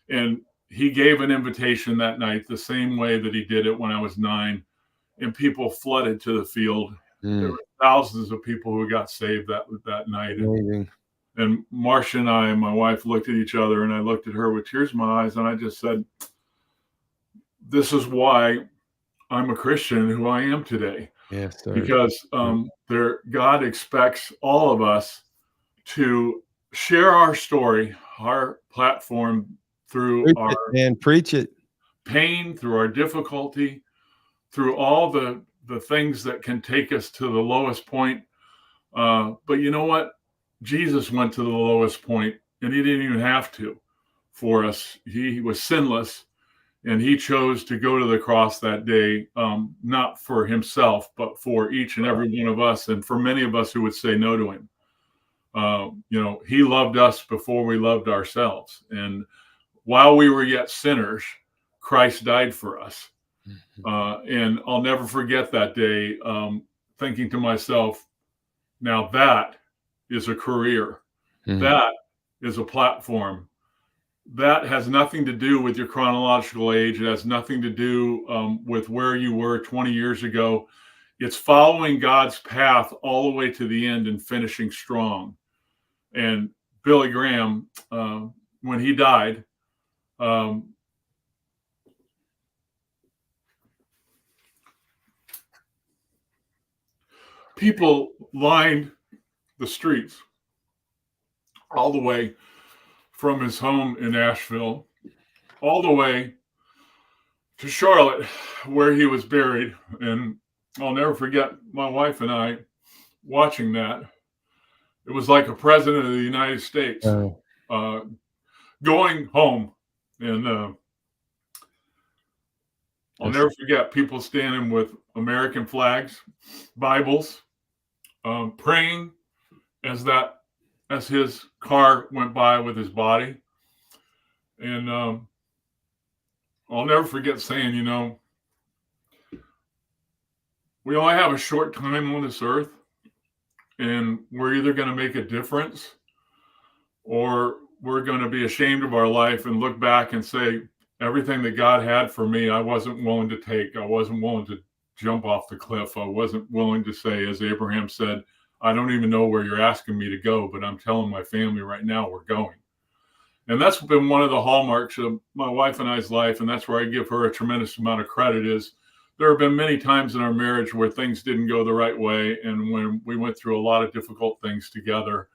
And he gave an invitation that night the same way that he did it when I was 9, and people flooded to the field. There were thousands of people who got saved that night. And Marcia and I and my wife looked at each other, and I looked at her with tears in my eyes, and I just said, this is why I'm a Christian who I am today. Yes, sir. Because God expects all of us to share our story, our platform, through preach it. Pain, through our difficulty, through all the things that can take us to the lowest point. But you know what? Jesus went to the lowest point, and he didn't even have to for us. He was sinless, and he chose to go to the cross that day, not for himself, but for each and every one of us, and for many of us who would say no to him. He loved us before we loved ourselves. And while we were yet sinners, Christ died for us. And I'll never forget that day, thinking to myself, now that is a career. That is a platform. That has nothing to do with your chronological age. It has nothing to do with where you were 20 years ago. It's following God's path all the way to the end and finishing strong. And Billy Graham, when he died, people lined the streets all the way from his home in Asheville, all the way to Charlotte, where he was buried. And I'll never forget my wife and I watching that. It was like a president of the United States going home. And I'll never forget people standing with American flags, Bibles, praying as his car went by with his body. And I'll never forget saying, we only have a short time on this earth, and we're either going to make a difference or we're going to be ashamed of our life and look back and say, everything that God had for me, I wasn't willing to take. I wasn't willing to jump off the cliff. I wasn't willing to say, as Abraham said, I don't even know where you're asking me to go, but I'm telling my family right now we're going. And that's been one of the hallmarks of my wife and I's life. And that's where I give her a tremendous amount of credit. Is there have been many times in our marriage where things didn't go the right way. And when we went through a lot of difficult things together,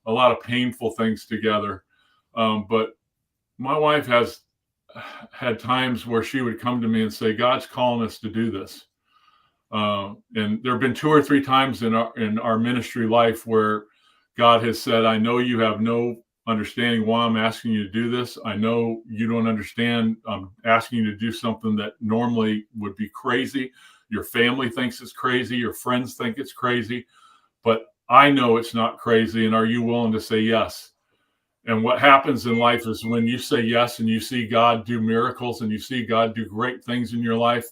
a lot of painful things together. But my wife has had times where she would come to me and say, God's calling us to do this. And there have been 2 or 3 times in our ministry life where God has said, I know you have no understanding why I'm asking you to do this. I know you don't understand. I'm asking you to do something that normally would be crazy. Your family thinks it's crazy. Your friends think it's crazy. But I know it's not crazy. And are you willing to say yes? And what happens in life is when you say yes and you see God do miracles and you see God do great things in your life,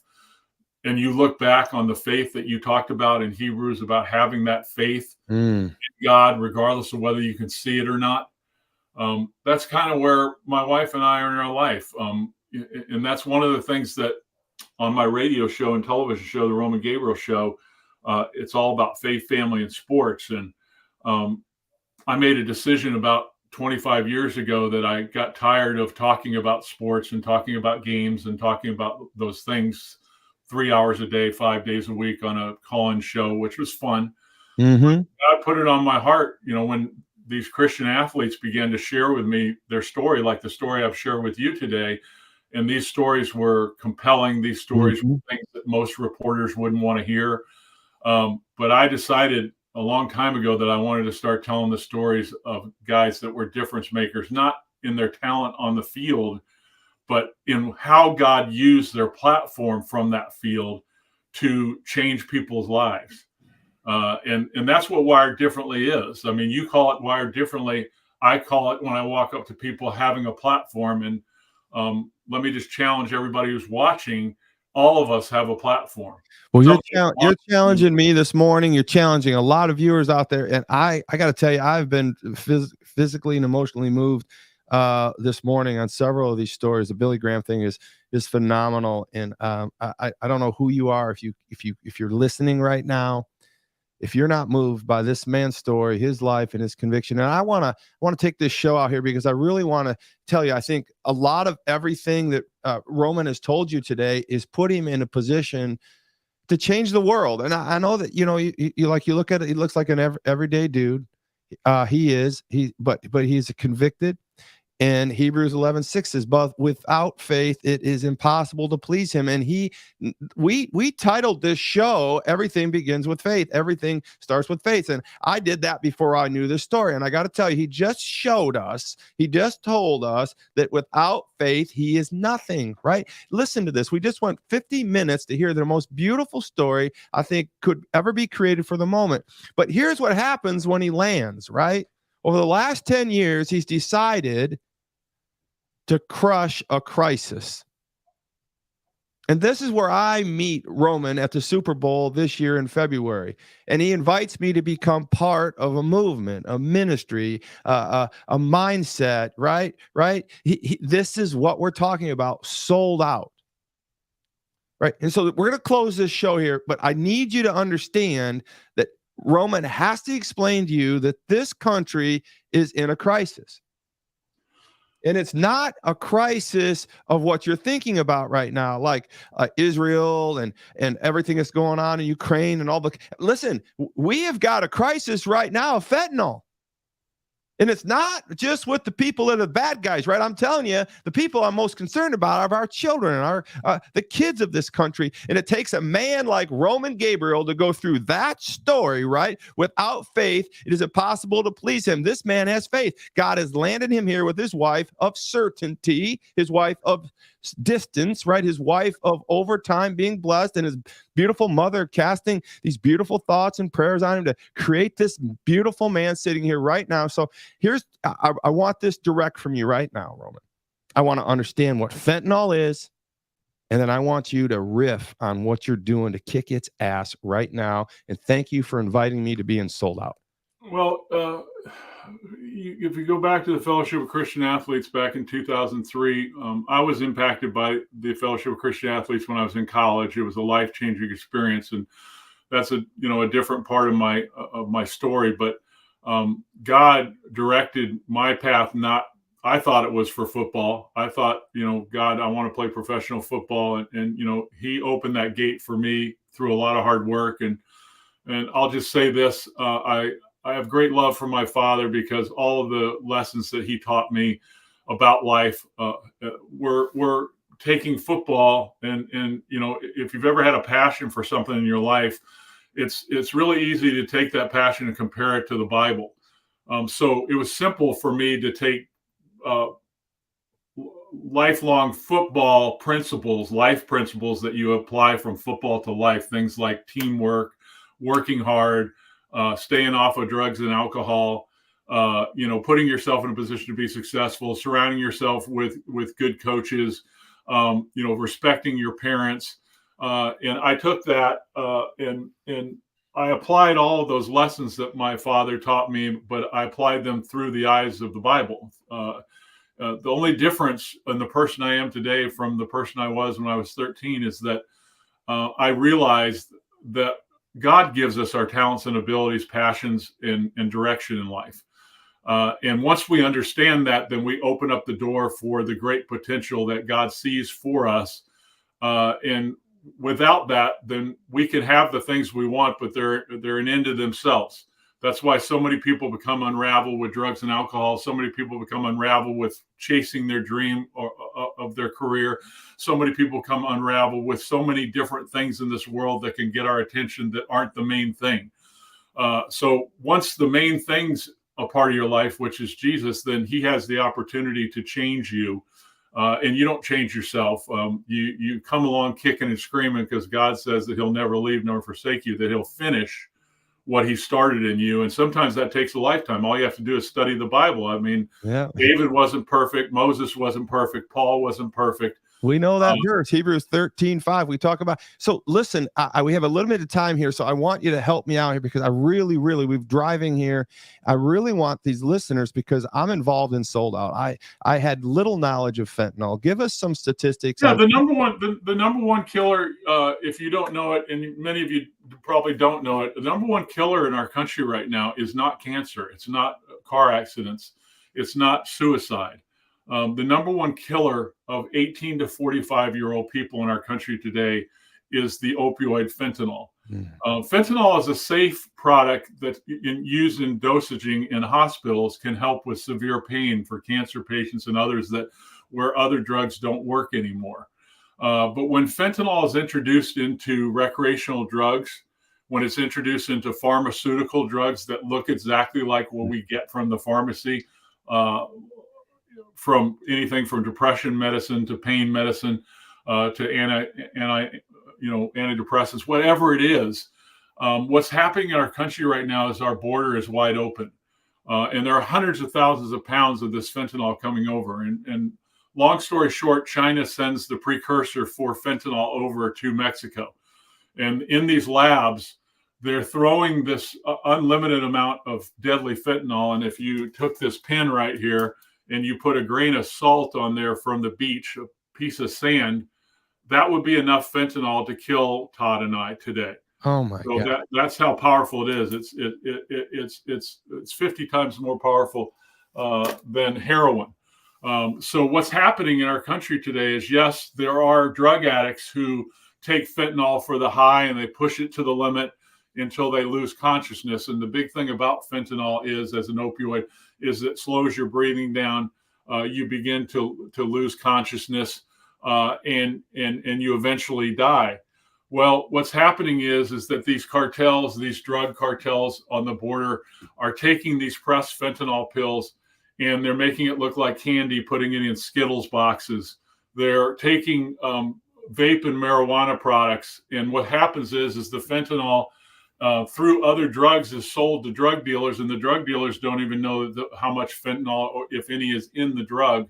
and you look back on the faith that you talked about in Hebrews, about having that faith in God, regardless of whether you can see it or not. That's kind of where my wife and I are in our life. And that's one of the things that on my radio show and television show, the Roman Gabriel Show, it's all about faith, family, and sports. And I made a decision about 25 years ago that I got tired of talking about sports and talking about games and talking about those things 3 hours a day, 5 days a week on a call-in show, which was fun. Mm-hmm. I put it on my heart, when these Christian athletes began to share with me their story, like the story I've shared with you today. And these stories were compelling. These stories were things that most reporters wouldn't want to hear. But I decided a long time ago that I wanted to start telling the stories of guys that were difference makers, not in their talent on the field, but in how God used their platform from that field to change people's lives. And that's what Wired Differently is. I mean, you call it Wired Differently. I call it, when I walk up to people, having a platform. And let me just challenge everybody who's watching. All of us have a platform. Well, you're challenging me this morning. You're challenging a lot of viewers out there. And I got to tell you, I've been physically and emotionally moved this morning on several of these stories. The Billy Graham thing is phenomenal. And I don't know who you are. If you're listening right now, if you're not moved by this man's story, his life, and his conviction. And I want to take this show out here because I really want to tell you, I think a lot of everything that Roman has told you today is put him in a position to change the world. And I know that, you look at it, he looks like an everyday dude. But he's convicted. And Hebrews 11:6 says, but without faith, it is impossible to please him. And we titled this show, Everything Begins with Faith. Everything starts with faith. And I did that before I knew this story. And I got to tell you, he just told us that without faith, he is nothing, right? Listen to this. We just went 50 minutes to hear the most beautiful story I think could ever be created for the moment. But here's what happens when he lands, right? Over the last 10 years, he's decided to crush a crisis. And this is where I meet Roman at the Super Bowl this year in February. And he invites me to become part of a movement, a ministry, a mindset, right? This is what we're talking about, sold out. Right. And so we're going to close this show here, but I need you to understand that Roman has to explain to you that this country is in a crisis. And it's not a crisis of what you're thinking about right now, like Israel and everything that's going on in Ukraine and all the. Listen, we have got a crisis right now of fentanyl. And it's not just with the people that are the bad guys, right? I'm telling you, the people I'm most concerned about are our children and the kids of this country. And it takes a man like Roman Gabriel to go through that story, right? Without faith, it is impossible to please him. This man has faith. God has landed him here with his wife of certainty, his wife of distance, right? His wife of overtime being blessed, and his beautiful mother casting these beautiful thoughts and prayers on him to create this beautiful man sitting here right now. So I want this direct from you right now, Roman. I want to understand what fentanyl is, and then I want you to riff on what you're doing to kick its ass right now. And thank you for inviting me to be in Sold Out. Well, if you go back to the Fellowship of Christian Athletes back in 2003, I was impacted by the Fellowship of Christian Athletes when I was in college. It was a life-changing experience, and that's a different part of my story. But God directed my path. I thought it was for football. I thought, God, I want to play professional football. And he opened that gate for me through a lot of hard work. And I'll just say this, I have great love for my father, because all of the lessons that he taught me about life were taking football. And if you've ever had a passion for something in your life, it's really easy to take that passion and compare it to the Bible. So it was simple for me to take lifelong football principles, life principles that you apply from football to life, things like teamwork, working hard, staying off of drugs and alcohol, putting yourself in a position to be successful, surrounding yourself with good coaches, respecting your parents. And I took that and I applied all of those lessons that my father taught me, but I applied them through the eyes of the Bible. The only difference in the person I am today from the person I was when I was 13 is that I realized that God gives us our talents and abilities, passions, and direction in life. And once we understand that, then we open up the door for the great potential that God sees for us. And without that, then we can have the things we want, but they're an end to themselves. That's why so many people become unraveled with drugs and alcohol. So many people become unraveled with chasing their dream of their career. So many people come unraveled with so many different things in this world that can get our attention that aren't the main thing. So once the main thing's a part of your life, which is Jesus, then he has the opportunity to change you. And you don't change yourself. You come along kicking and screaming, because God says that he'll never leave nor forsake you, that he'll finish what he started in you. And sometimes that takes a lifetime. All you have to do is study the Bible. I mean, David wasn't perfect. Moses wasn't perfect. Paul wasn't perfect. We know that verse, Hebrews 13:5. We talk about. So listen, we have a little bit of time here, so I want you to help me out here, because I really, we're driving here. I really want these listeners, because I'm involved in Sold Out. I had little knowledge of fentanyl. Give us some statistics. Yeah, the number one killer, if you don't know it, and many of you probably don't know it, the number one killer in our country right now is not cancer. It's not car accidents. It's not suicide. The number one killer of 18 to 45-year-old people in our country today is the opioid fentanyl. Fentanyl is a safe product that used in dosaging in hospitals can help with severe pain for cancer patients and others where other drugs don't work anymore. But when fentanyl is introduced into recreational drugs, when it's introduced into pharmaceutical drugs that look exactly like what we get from the pharmacy, from anything from depression medicine to pain medicine to antidepressants, whatever it is. What's happening in our country right now is our border is wide open. And there are hundreds of thousands of pounds of this fentanyl coming over. And long story short, China sends the precursor for fentanyl over to Mexico. And in these labs, they're throwing this unlimited amount of deadly fentanyl. And if you took this pin right here and you put a grain of salt on there from the beach, a piece of sand, that would be enough fentanyl to kill Todd and I today. Oh my God! That's how powerful it is. It's 50 times more powerful than heroin. So what's happening in our country today is, yes, there are drug addicts who take fentanyl for the high and they push it to the limit until they lose consciousness. And the big thing about fentanyl is, as an opioid, is it slows your breathing down. You begin to lose consciousness, and you eventually die. Well, what's happening is that these cartels, these drug cartels on the border, are taking these pressed fentanyl pills and they're making it look like candy, putting it in Skittles boxes. They're taking vape and marijuana products, and what happens is the fentanyl through other drugs is sold to drug dealers, and the drug dealers don't even know how much fentanyl, or if any, is in the drug.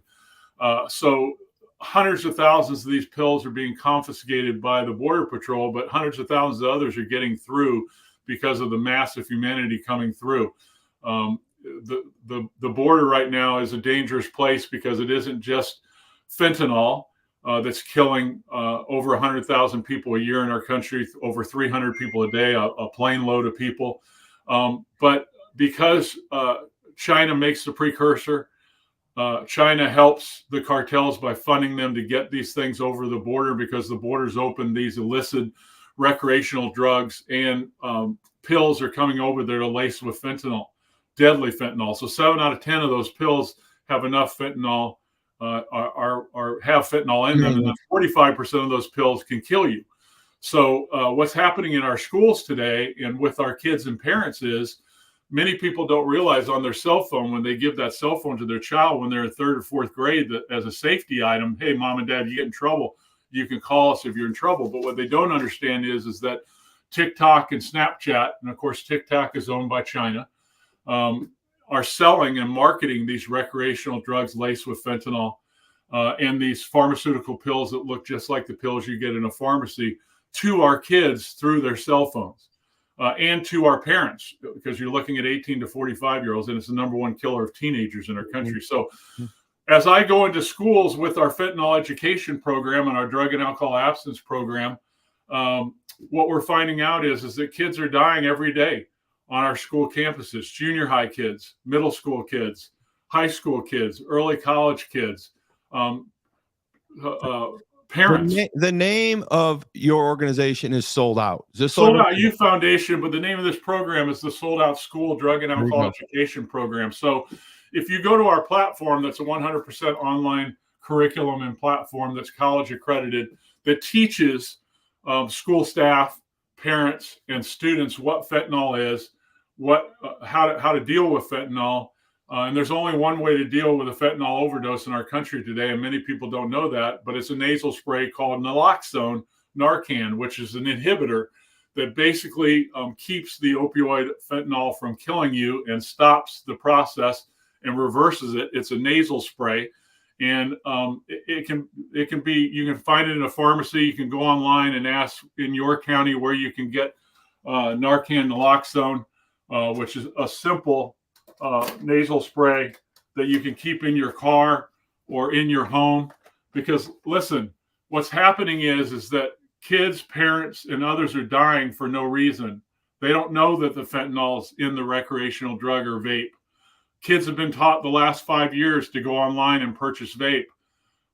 So hundreds of thousands of these pills are being confiscated by the Border Patrol, but hundreds of thousands of others are getting through because of the massive humanity coming through. The border right now is a dangerous place because it isn't just fentanyl that's killing over 100,000 people a year in our country, over 300 people a day, a plane load of people. But because China makes the precursor, China helps the cartels by funding them to get these things over the border, because the border's open. These illicit recreational drugs and pills are coming over that are laced with fentanyl, deadly fentanyl. So 7 out of 10 of those pills have enough fentanyl, have fentanyl in them, and then 45% of those pills can kill you. So what's happening in our schools today and with our kids and parents is many people don't realize on their cell phone, when they give that cell phone to their child when they're in 3rd or 4th grade, that as a safety item, hey, mom and dad, you get in trouble, you can call us if you're in trouble. But what they don't understand is that TikTok and Snapchat, and of course TikTok is owned by China, are selling and marketing these recreational drugs laced with fentanyl and these pharmaceutical pills that look just like the pills you get in a pharmacy to our kids through their cell phones. And to our parents, because you're looking at 18 to 45-year-olds, and it's the #1 killer of teenagers in our country. So as I go into schools with our fentanyl education program and our drug and alcohol abstinence program, what we're finding out is that kids are dying every day on our school campuses, junior high kids, middle school kids, high school kids, early college kids, parents. The name of your organization is Sold Out. Is this Sold Out Youth Foundation, but the name of this program is the Sold Out School Drug and Alcohol Education Program. So if you go to our platform, that's a 100% online curriculum and platform that's college accredited, that teaches school staff, parents, and students what fentanyl is, how to deal with fentanyl. And there's only one way to deal with a fentanyl overdose in our country today, and many people don't know that, but it's a nasal spray called naloxone, Narcan, which is an inhibitor that basically keeps the opioid fentanyl from killing you and stops the process and reverses it. It's a nasal spray, and it can be, you can find it in a pharmacy. You can go online and ask in your county where you can get Narcan naloxone, which is a simple nasal spray that you can keep in your car or in your home. Because listen, what's happening is that kids, parents, and others are dying for no reason. They don't know that the fentanyl's in the recreational drug or vape. Kids have been taught the last 5 years to go online and purchase vape.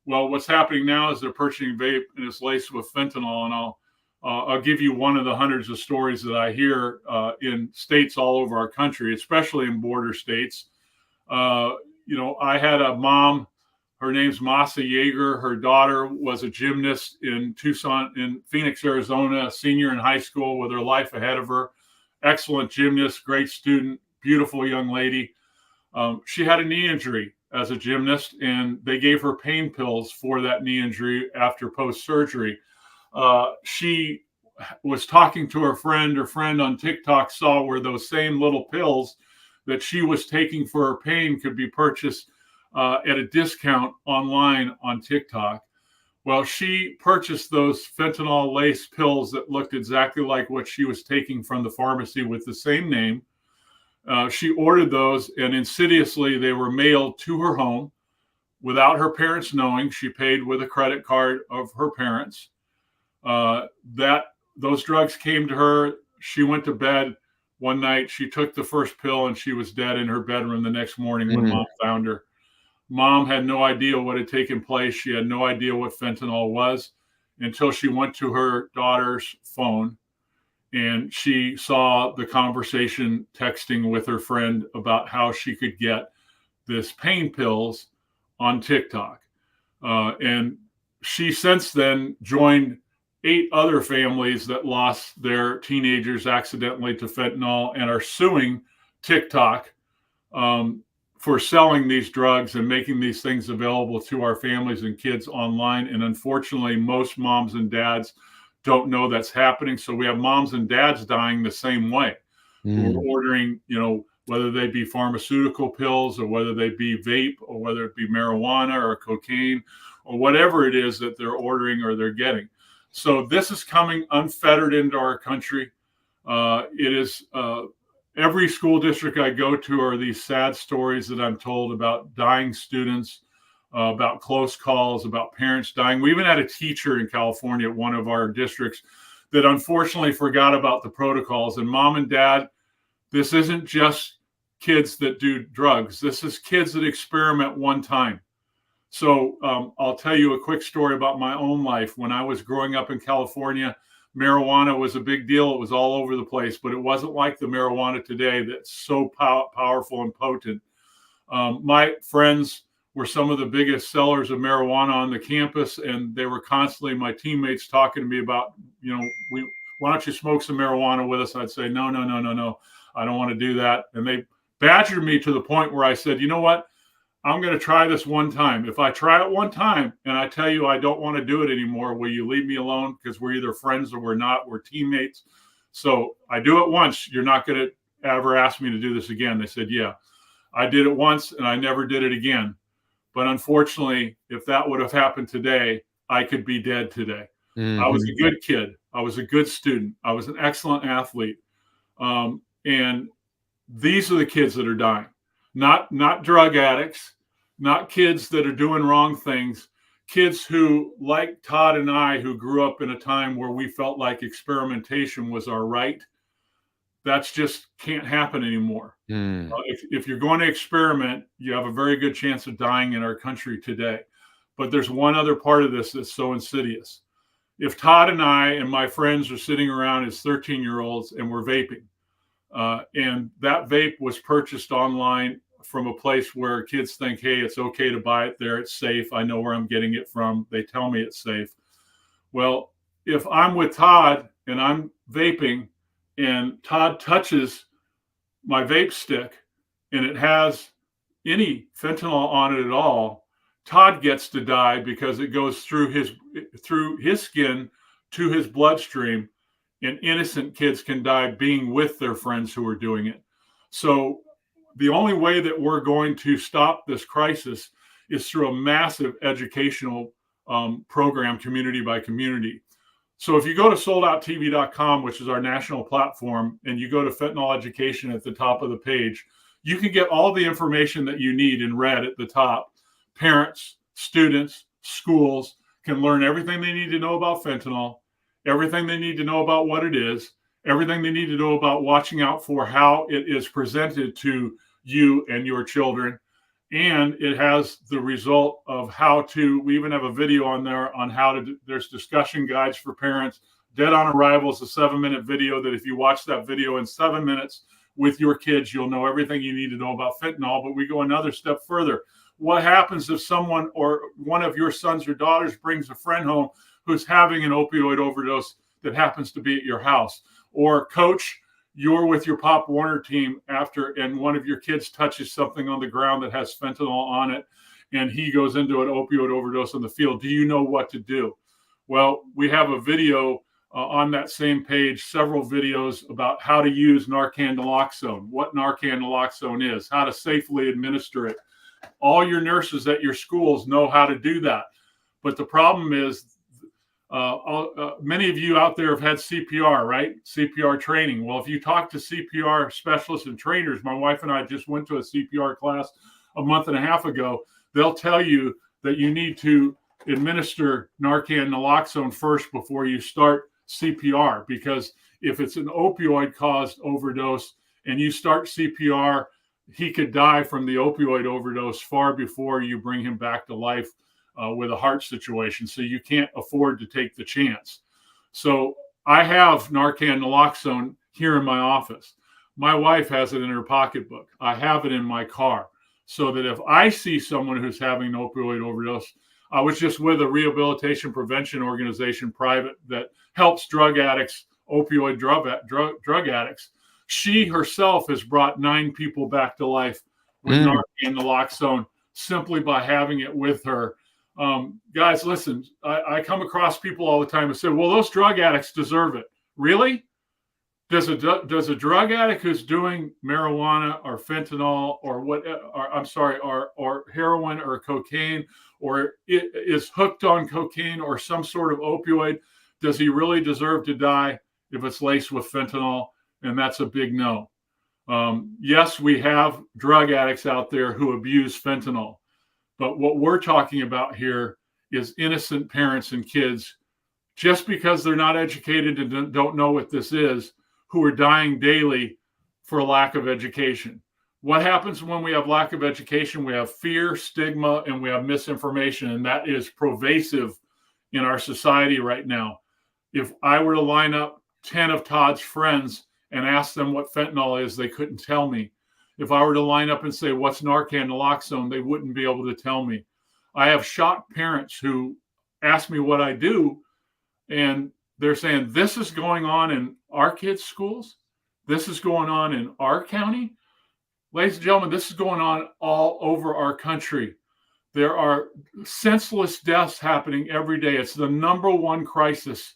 Well, what's happening now is they're purchasing vape and it's laced with fentanyl. And I'll give you one of the hundreds of stories that I hear in states all over our country, especially in border states. I had a mom, her name's Masa Yeager. Her daughter was a gymnast in Phoenix, Arizona, a senior in high school with her life ahead of her. Excellent gymnast, great student, beautiful young lady. She had a knee injury as a gymnast, and they gave her pain pills for that knee injury after post-surgery. She was talking to her friend on TikTok saw where those same little pills that she was taking for her pain could be purchased at a discount online on TikTok. Well, she purchased those fentanyl-laced pills that looked exactly like what she was taking from the pharmacy with the same name. She ordered those, and insidiously they were mailed to her home without her parents knowing. She paid with a credit card of her parents. Those drugs came to her. She went to bed one night. She took the first pill and she was dead in her bedroom the next morning when mom found her. Mom had no idea what had taken place. She had no idea what fentanyl was until she went to her daughter's phone and she saw the conversation texting with her friend about how she could get this pain pills on TikTok. And she since then joined 8 other families that lost their teenagers accidentally to fentanyl and are suing TikTok for selling these drugs and making these things available to our families and kids online. And unfortunately, most moms and dads don't know that's happening. So we have moms and dads dying the same way. We're ordering, whether they be pharmaceutical pills or whether they be vape or whether it be marijuana or cocaine or whatever it is that they're ordering or they're getting. So this is coming unfettered into our country. It is every school district I go to are these sad stories that I'm told about dying students, about close calls, about parents dying. We even had a teacher in California at one of our districts that unfortunately forgot about the protocols. And mom and dad, this isn't just kids that do drugs. This is kids that experiment one time. So I'll tell you a quick story about my own life. When I was growing up in California, marijuana was a big deal. It was all over the place, but it wasn't like the marijuana today that's so powerful and potent. My friends were some of the biggest sellers of marijuana on the campus, and they were constantly, my teammates, talking to me about, why don't you smoke some marijuana with us? I'd say, no, I don't want to do that. And they badgered me to the point where I said, you know what? I'm going to try this one time. If I try it one time and I tell you I don't want to do it anymore, will you leave me alone? Because we're either friends or we're not. We're teammates. So I do it once. You're not going to ever ask me to do this again. They said, yeah. I did it once and I never did it again. But unfortunately, if that would have happened today, I could be dead today. I was a good kid. I was a good student. I was an excellent athlete. And these are the kids that are dying. Not drug addicts, not kids that are doing wrong things, kids who, like Todd and I, who grew up in a time where we felt like experimentation was our right. That's just can't happen anymore. If you're going to experiment, you have a very good chance of dying in our country today. But there's one other part of this that's so insidious. If Todd and I and my friends are sitting around as 13-year-olds and we're vaping, and that vape was purchased online from a place where kids think, hey, it's okay to buy it there. It's safe. I know where I'm getting it from. They tell me it's safe. Well, if I'm with Todd and I'm vaping and Todd touches my vape stick and it has any fentanyl on it at all, Todd gets to die because it goes through his skin to his bloodstream, and innocent kids can die being with their friends who are doing it. So the only way that we're going to stop this crisis is through a massive educational program, community by community. So if you go to soldouttv.com, which is our national platform, and you go to fentanyl education at the top of the page, you can get all the information that you need in red at the top. Parents, students, schools can learn everything they need to know about fentanyl, everything they need to know about what it is, everything they need to know about watching out for how it is presented to you and your children. And it has the result of how to, we even have a video on there on how to, there's discussion guides for parents. Dead on Arrival is a 7-minute video that if you watch that video in 7 minutes with your kids, you'll know everything you need to know about fentanyl. But we go another step further. What happens if someone or one of your sons or daughters brings a friend home who's having an opioid overdose that happens to be at your house? Or coach, you're with your Pop Warner team after, and one of your kids touches something on the ground that has fentanyl on it, and he goes into an opioid overdose on the field. Do you know what to do? Well, we have a video on that same page, several videos about how to use Narcan naloxone, what Narcan naloxone is, how to safely administer it. All your nurses at your schools know how to do that. But the problem is, many of you out there have had CPR, right? CPR training. Well, if you talk to CPR specialists and trainers, my wife and I just went to a CPR class a month and a half ago. They'll tell you that you need to administer Narcan naloxone first before you start CPR, because if it's an opioid-caused overdose and you start CPR, he could die from the opioid overdose far before you bring him back to life with a heart situation. So you can't afford to take the chance. So I have Narcan naloxone here in my office. My wife has it in her pocketbook. I have it in my car so that if I see someone who's having an opioid overdose, I was just with a rehabilitation prevention organization, private, that helps drug addicts, opioid drug addicts. She herself has brought 9 people back to life with Narcan naloxone simply by having it with her. Guys, listen, I come across people all the time who say, well, those drug addicts deserve it. Really? Does a drug addict who's doing marijuana or fentanyl or heroin or cocaine, or is hooked on cocaine or some sort of opioid, does he really deserve to die if it's laced with fentanyl? And that's a big no. Yes, we have drug addicts out there who abuse fentanyl. But what we're talking about here is innocent parents and kids, just because they're not educated and don't know what this is, who are dying daily for lack of education. What happens when we have lack of education? We have fear, stigma, and we have misinformation, and that is pervasive in our society right now. If I were to line up 10 of Todd's friends and ask them what fentanyl is, they couldn't tell me. If I were to line up and say, what's Narcan naloxone, they wouldn't be able to tell me. I have shocked parents who ask me what I do, and they're saying, this is going on in our kids' schools. This is going on in our county. Ladies and gentlemen, this is going on all over our country. There are senseless deaths happening every day. It's the #1 crisis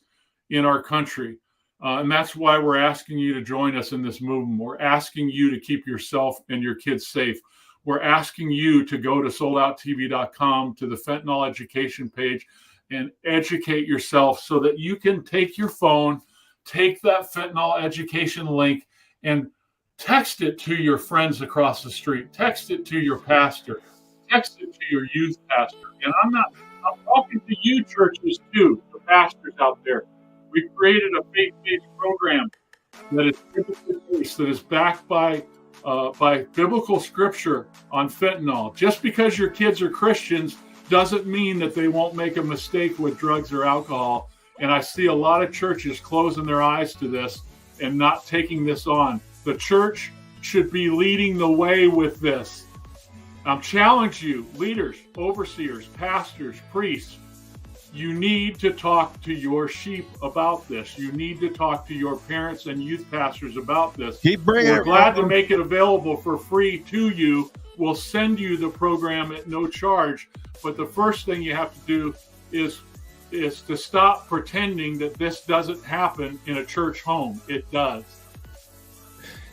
in our country. And that's why we're asking you to join us in this movement. We're asking you to keep yourself and your kids safe. We're asking you to go to soldouttv.com, to the fentanyl education page, and educate yourself so that you can take your phone, take that fentanyl education link, and text it to your friends across the street. Text it to your pastor. Text it to your youth pastor. And I'm talking to you churches too, the pastors out there. We created a faith-based program that is biblically based, that is backed by biblical scripture on fentanyl. Just because your kids are Christians doesn't mean that they won't make a mistake with drugs or alcohol. And I see a lot of churches closing their eyes to this and not taking this on. The church should be leading the way with this. I'm challenging you, leaders, overseers, pastors, priests. You need to talk to your sheep about this. You need to talk to your parents and youth pastors about this. Keep bringing We're glad to make it available for free to you. We'll send you the program at no charge. But the first thing you have to do is to stop pretending that this doesn't happen in a church home. It does.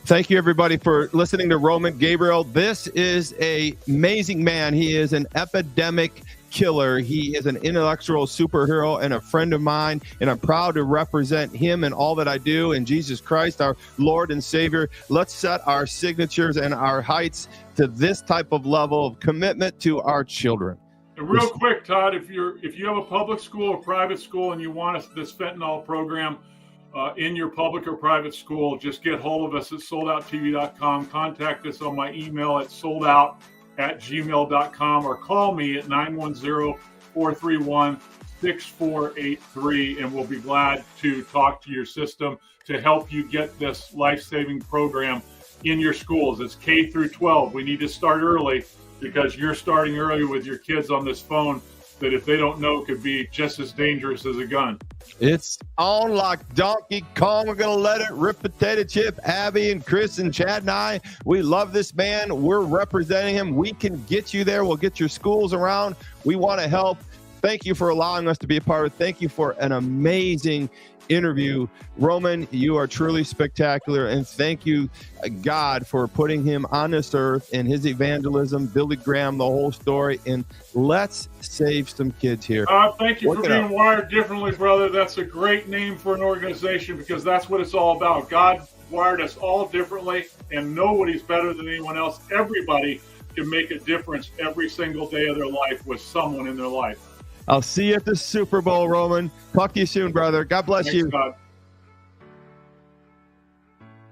Thank you, everybody, for listening to Roman Gabriel. This is an amazing man. He is an epidemic killer. He is an intellectual superhero and a friend of mine, and I'm proud to represent him in all that I do in Jesus Christ, our Lord and Savior. Let's set our signatures and our heights to this type of level of commitment to our children. And real quick, Todd, if you have a public school or private school and you want this fentanyl program in your public or private school, just get hold of us at soldouttv.com. Contact us on my email at soldout@gmail.com or call me at 910-431-6483, and we'll be glad to talk to your system to help you get this life-saving program in your schools. It's K through 12. We need to start early because you're starting early with your kids on this phone that, if they don't know, could be just as dangerous as a gun. It's on like Donkey Kong. We're going to let it rip. Potato Chip, Abby and Chris and Chad and I, we love this man. We're representing him. We can get you there. We'll get your schools around. We want to help. Thank you for allowing us to be a part of it. Thank you for an amazing interview. Roman, you are truly spectacular. And thank you, God, for putting him on this earth and his evangelism, Billy Graham, the whole story. And let's save some kids here. Thank you for being wired differently, brother. That's a great name for an organization because that's what it's all about. God wired us all differently, and nobody's better than anyone else. Everybody can make a difference every single day of their life with someone in their life. I'll see you at the Super Bowl, Roman. Talk to you soon, brother. God bless you. Thanks, God.